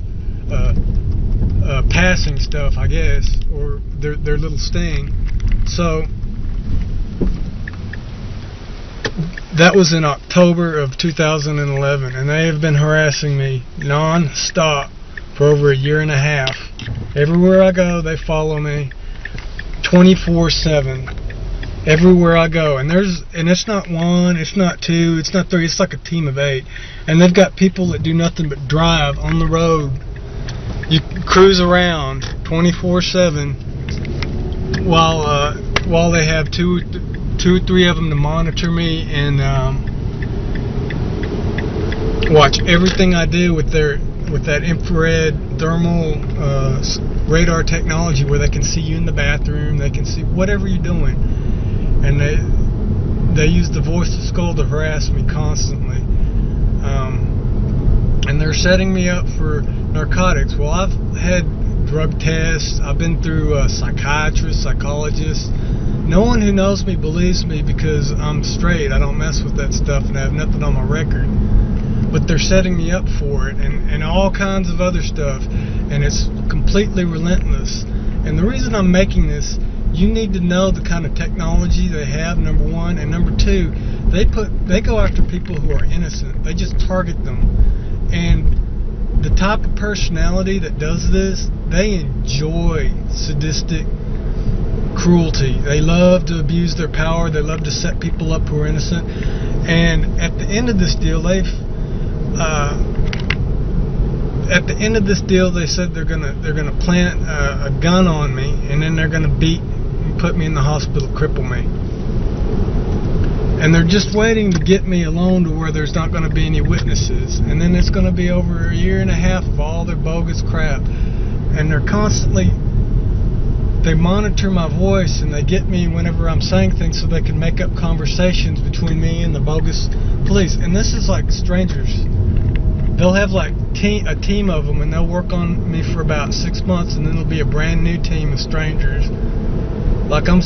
passing stuff, I guess, or their little sting. So that was in October of 2011, and they have been harassing me non-stop for over 1.5 years. Everywhere I go, they follow me 24/7. Everywhere I go, and it's not 1, it's not 2, it's not 3, it's like a team of 8, and they've got people that do nothing but drive on the road. You cruise around 24/7 while they have two or three of them to monitor me and watch everything I do with that infrared thermal radar technology, where they can see you in the bathroom, they can see whatever you're doing, and they use the voice of skull to harass me constantly. And they're setting me up for narcotics. Well, I've had drug tests. I've been through psychiatrists, psychologists. No one who knows me believes me because I'm straight. I don't mess with that stuff and I have nothing on my record. But they're setting me up for it, and all kinds of other stuff. And it's completely relentless. And the reason I'm making this, you need to know the kind of technology they have, number 1. And number 2, they go after people who are innocent. They just target them. And the type of personality that does this, they enjoy sadistic cruelty. They love to abuse their power. They love to set people up who are innocent. And at the end of this deal, they said they're gonna plant a gun on me, and then they're gonna beat and put me in the hospital, cripple me. And they're just waiting to get me alone to where there's not going to be any witnesses. And then it's going to be over 1.5 years of all their bogus crap. And they're constantly, they monitor my voice and they get me whenever I'm saying things so they can make up conversations between me and the bogus police. And this is like strangers. They'll have like a team of them, and they'll work on me for about 6 months, and then it'll be a brand new team of strangers. Like and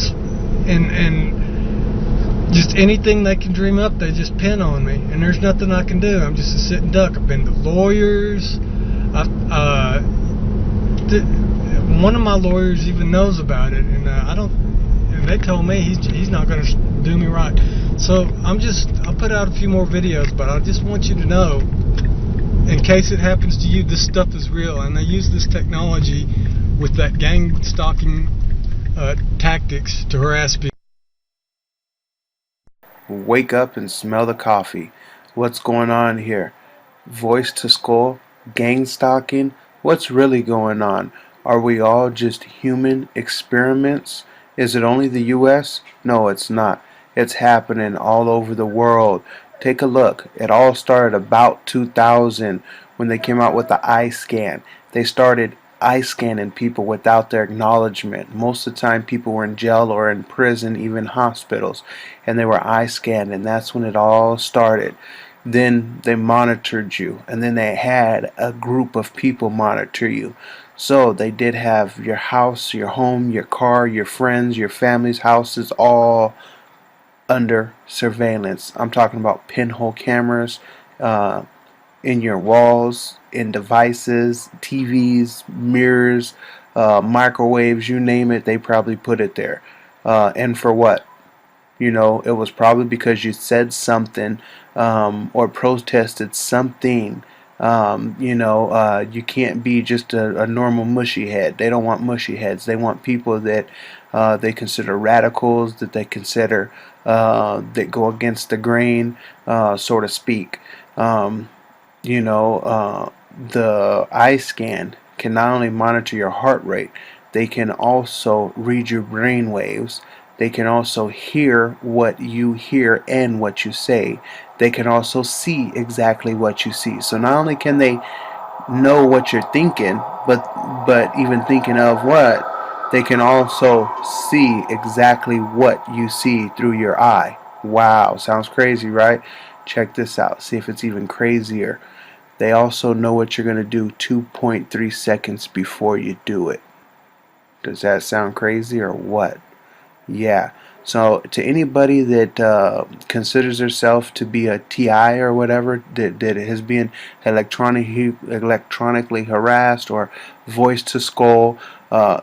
just anything they can dream up, they just pin on me, and there's nothing I can do. I'm just a sitting duck. I've been to lawyers. One of my lawyers even knows about it, and and they told me he's not going to do me right. So I'll put out a few more videos, but I just want you to know, in case it happens to you, this stuff is real, and they use this technology with that gang stalking tactics to harass people. Wake up and smell the coffee. What's going on here? Voice to skull? Gang stalking? What's really going on? Are we all just human experiments? Is it only the US? No, it's not. It's happening all over the world. Take a look. It all started about 2000 when they came out with the eye scan. They started eye scanning people without their acknowledgement. Most of the time people were in jail or in prison, even hospitals, and they were eye scanned, and that's when it all started. Then they monitored you, and then they had a group of people monitor you. So they did have your house, your home, your car, your friends, your family's houses all under surveillance. I'm talking about pinhole cameras in your walls, in devices, TVs, mirrors, microwaves, you name it, they probably put it there. And for what? You know, it was probably because you said something or protested something. You can't be just a normal mushy head. They don't want mushy heads. They want people that they consider radicals, that they consider that go against the grain, so to speak. The eye scan can not only monitor your heart rate, they can also read your brain waves. They can also hear what you hear and what you say. They can also see exactly what you see. So not only can they know what you're thinking, but even thinking of what, they can also see exactly what you see through your eye. Wow, sounds crazy, right? Check this out. See if it's even crazier. They also know what you're going to do 2.3 seconds before you do it. Does that sound crazy or what? Yeah. So to anybody that considers herself to be a TI or whatever, that has been electronically harassed or voice to skull,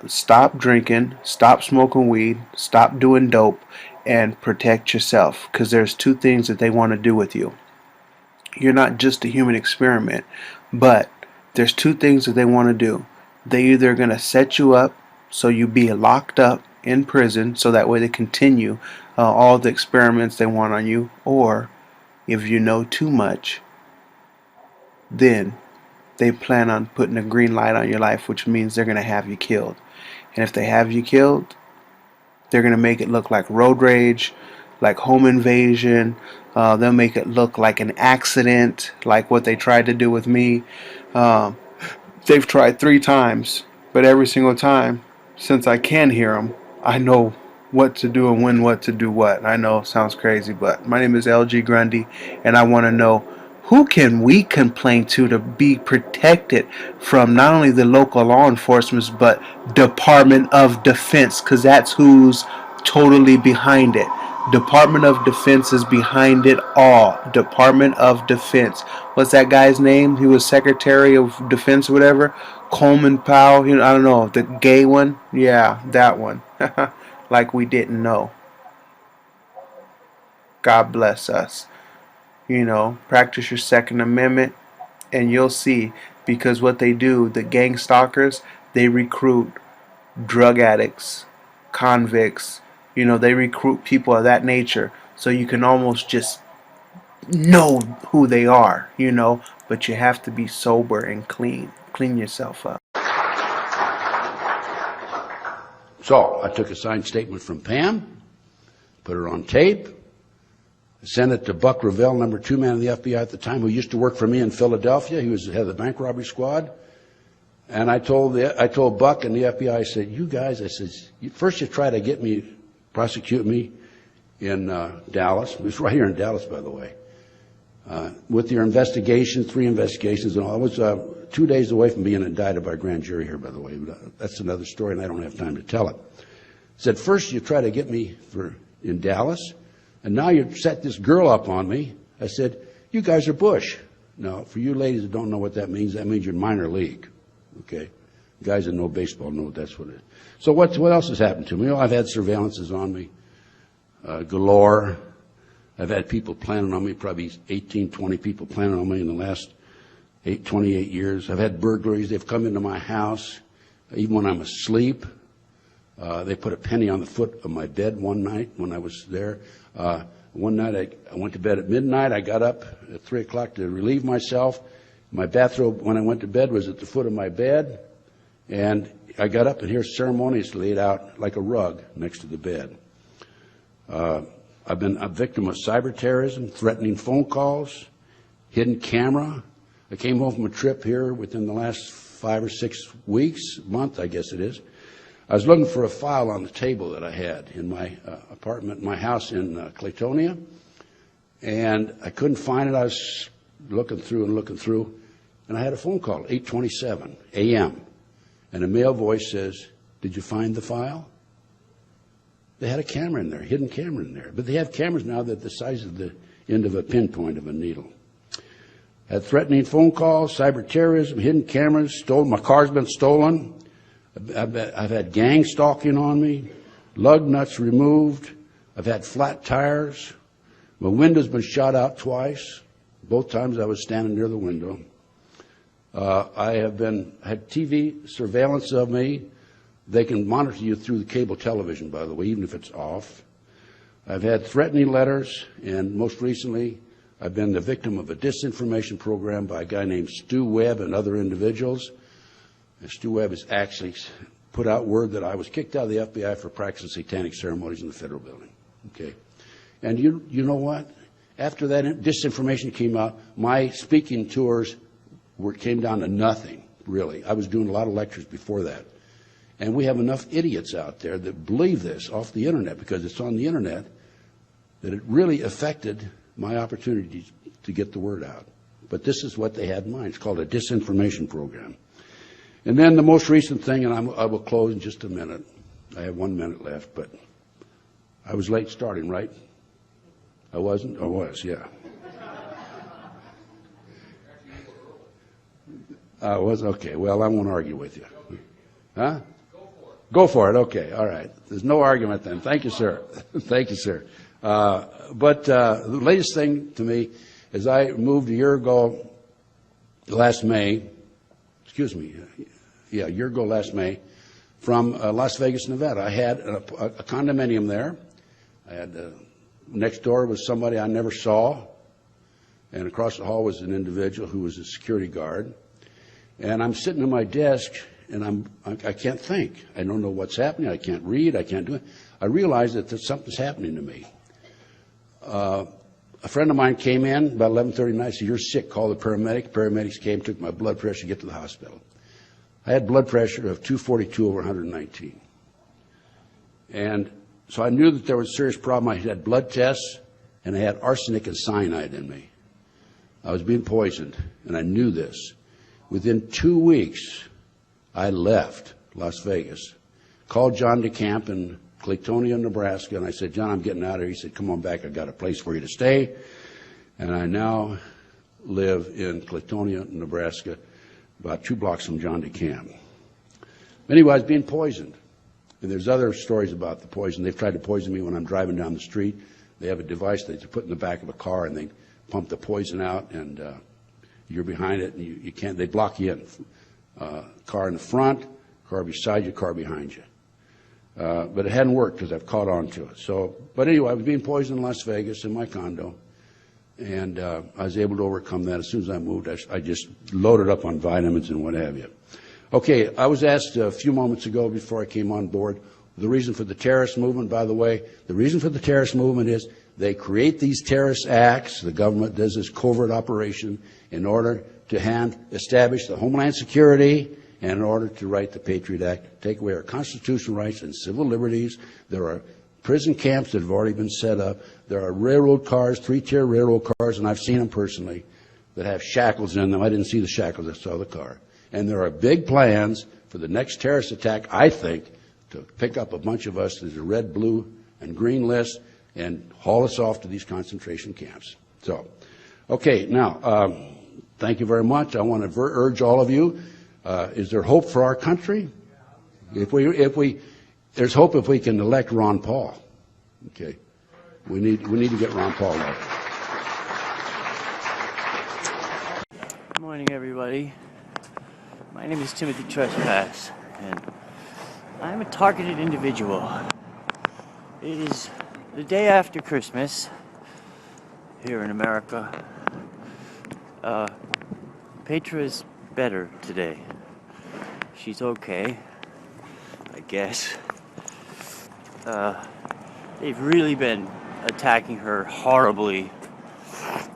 stop drinking, stop smoking weed, stop doing dope, and protect yourself. Because there's two things that they want to do with you. You're not just a human experiment, but there's two things that they want to do. They either going to set you up so you be locked up in prison, so that way they continue all the experiments they want on you, or if you know too much, then they plan on putting a green light on your life, which means they're going to have you killed. And if they have you killed, they're going to make it look like road rage, like home invasion. They'll make it look like an accident, like what they tried to do with me. They've tried 3 times, but every single time, since I can hear them, I know what to do and when what to do what. I know it sounds crazy, but my name is LG Grundy, and I want to know, who can we complain to be protected from not only the local law enforcement, but Department of Defense, because that's who's totally behind it. Department of Defense is behind it all. Department of Defense. What's that guy's name? He was Secretary of Defense or whatever. Coleman Powell. I don't know. The gay one? Yeah, that one. Like we didn't know. God bless us. Practice your Second Amendment and you'll see. Because what they do, the gang stalkers, they recruit drug addicts, convicts. They recruit people of that nature, so you can almost just know who they are, but you have to be sober and clean yourself up. So I took a signed statement from Pam, put it on tape, sent it to Buck Revell, number 2 man in the FBI at the time, who used to work for me in Philadelphia. He was the head of the bank robbery squad. And I told Buck and the FBI, I said, you guys, I said, first you try to prosecute me in Dallas. It was right here in Dallas, by the way. With your investigation, 3 investigations and all. I was 2 days away from being indicted by a grand jury here, by the way. That's another story, and I don't have time to tell it. I said, first you try to get me in Dallas, and now you set this girl up on me. I said, you guys are Bush. Now, for you ladies that don't know what that means you're minor league. Okay? Guys that know baseball know that's what it is. So what else has happened to me? I've had surveillances on me galore. I've had people planning on me, probably 18, 20 people planning on me in the last 28 years. I've had burglaries. They've come into my house, even when I'm asleep. They put a penny on the foot of my bed one night when I was there. One night I went to bed at midnight. I got up at 3 o'clock to relieve myself. My bathrobe, when I went to bed, was at the foot of my bed. And I got up and here ceremoniously laid out like a rug next to the bed. I've been a victim of cyber terrorism, threatening phone calls, hidden camera. I came home from a trip here within the last 5 or 6 weeks, month, I guess it is. I was looking for a file on the table that I had in my apartment, my house in Claytonia, and I couldn't find it. I was looking through, and I had a phone call, 8:27 a.m., and a male voice says, "Did you find the file?" They had a camera in there, hidden camera in there, but they have cameras now that the size of the end of a pinpoint of a needle. Had threatening phone calls, cyber terrorism, hidden cameras, stolen. My car's been stolen. I've had gang stalking on me, lug nuts removed. I've had flat tires. My window's been shot out twice. Both times I was standing near the window. I have had TV surveillance of me. They can monitor you through the cable television, by the way, even if it's off. I've had threatening letters, and most recently, I've been the victim of a disinformation program by a guy named Stu Webb and other individuals. And Stu Webb has actually put out word that I was kicked out of the FBI for practicing satanic ceremonies in the federal building. Okay, and you know what? After that disinformation came out, my speaking tours came down to nothing, really. I was doing a lot of lectures before that. And we have enough idiots out there that believe this off the internet, because it's on the internet, that it really affected my opportunity to get the word out. But this is what they had in mind. It's called a disinformation program. And then the most recent thing, and I will close in just a minute. I have 1 minute left, but I was late starting, right? I wasn't? I was, yeah. I was? Okay, well, I won't argue with you. Huh? Go for it. Okay, all right. There's no argument then. Thank you, sir. Thank you, sir. But the latest thing to me is I moved a year ago last May, a year ago last May, from Las Vegas, Nevada. I had a condominium there. I had next door was somebody I never saw, and across the hall was an individual who was a security guard. And I'm sitting at my desk, and I can't think. I don't know what's happening. I can't read. I can't do it. I realized that something's happening to me. A friend of mine came in about 11:30 at night, said, "You're sick, call the paramedic." Paramedics came, took my blood pressure to get to the hospital. I had blood pressure of 242 over 119. And so I knew that there was a serious problem. I had blood tests, and I had arsenic and cyanide in me. I was being poisoned, and I knew this. Within 2 weeks, I left Las Vegas, called John DeCamp in Claytonia, Nebraska, and I said, "John, I'm getting out of here." He said, "Come on back. I've got a place for you to stay." And I now live in Claytonia, Nebraska, about 2 blocks from John DeCamp. Anyway, I was being poisoned. And there's other stories about the poison. They've tried to poison me when I'm driving down the street. They have a device that you put in the back of a car, and they pump the poison out, and you're behind it, and you can't, they block you in. Car in the front, car beside you, car behind you. But it hadn't worked because I've caught on to it. But anyway, I was being poisoned in Las Vegas in my condo, and I was able to overcome that. As soon as I moved, I just loaded up on vitamins and what have you. Okay, I was asked a few moments ago before I came on board, the reason for the terrorist movement, by the way. The reason for the terrorist movement is they create these terrorist acts. The government does this covert operation in order to establish the Homeland Security and in order to write the Patriot Act, take away our constitutional rights and civil liberties. There are prison camps that have already been set up. There are railroad cars, 3-tier railroad cars, and I've seen them personally, that have shackles in them. I didn't see the shackles, I saw the car. And there are big plans for the next terrorist attack, I think, to pick up a bunch of us. There's a red, blue, and green list and haul us off to these concentration camps. So, okay, now, thank you very much. I want to urge all of you, is there hope for our country? There's hope if we can elect Ron Paul. Okay, we need to get Ron Paul elected. Good morning, everybody. My name is Timothy Trespass, and I'm a targeted individual. It is the day after Christmas here in America. Petra's better today. She's okay, I guess. They've really been attacking her horribly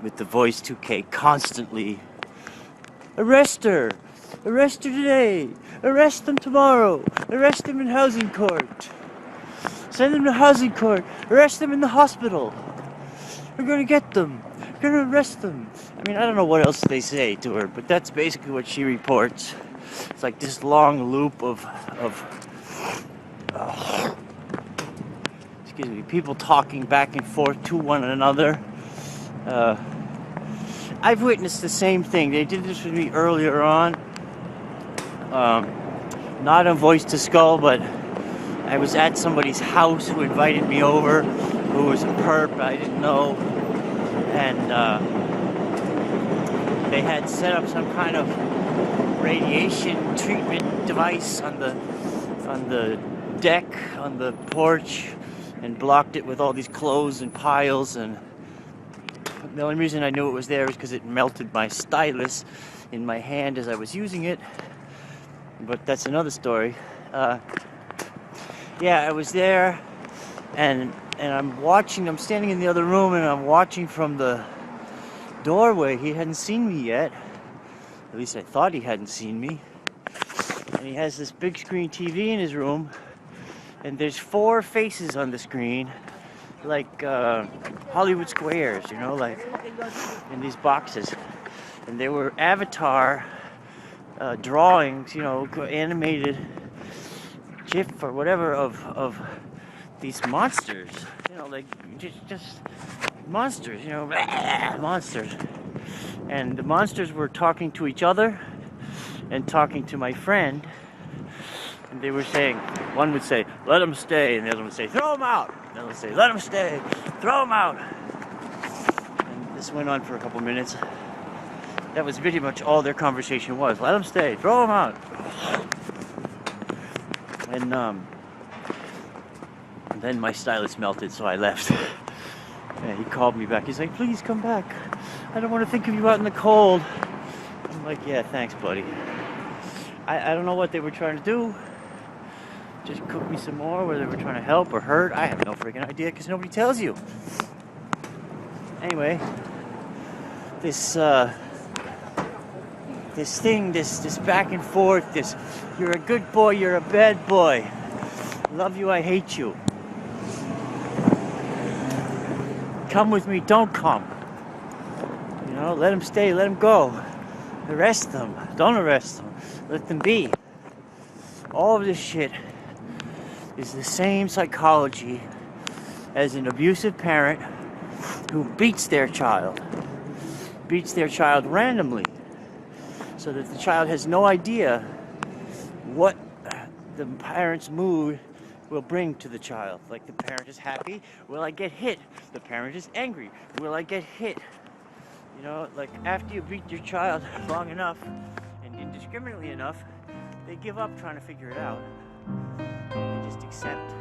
with the Voice 2K constantly. Arrest her! Arrest her today. Arrest them tomorrow. Arrest them in housing court. Send them to housing court. Arrest them in the hospital. We're gonna get them. We're gonna arrest them. I mean, I don't know what else they say to her, but that's basically what she reports. It's like this long loop of excuse me, people talking back and forth to one another. I've witnessed the same thing. They did this with me earlier on. Not on Voice to Skull, but I was at somebody's house who invited me over, who was a perp I didn't know, and they had set up some kind of radiation treatment device on the deck, on the porch, and blocked it with all these clothes and piles. And the only reason I knew it was there is because it melted my stylus in my hand as I was using it. But that's another story. Yeah, I was there, and I'm watching. I'm standing in the other room, and I'm watching from the doorway. He hadn't seen me yet. At least I thought he hadn't seen me. And he has this big screen TV in his room, and there's 4 faces on the screen, like Hollywood squares, you know, like in these boxes. And they were avatar drawings, you know, animated GIF or whatever of these monsters, you know, like just monsters, you know, monsters. And the monsters were talking to each other and talking to my friend, and they were saying, one would say, let him stay, and the other would say, throw him out. And the other would say, let him stay, throw him out. And this went on for a couple minutes. That was pretty much all their conversation was. Let him stay, throw him out. And then my stylus melted, so I left. And he called me back. He's like, please come back. I don't want to think of you out in the cold. I'm like, yeah, thanks, buddy. I don't know what they were trying to do. Just cook me some more, whether they were trying to help or hurt. I have no freaking idea, because nobody tells you. Anyway, this thing, this back and forth, this, you're a good boy, you're a bad boy. Love you, I hate you. Come with me, don't come. You know, let them stay, let them go. Arrest them, don't arrest them. Let them be. All of this shit is the same psychology as an abusive parent who beats their child randomly, so that the child has no idea what the parent's mood will bring to the child. Like, the parent is happy, will I get hit? The parent is angry, will I get hit? You know, like, after you beat your child long enough and indiscriminately enough, they give up trying to figure it out. They just accept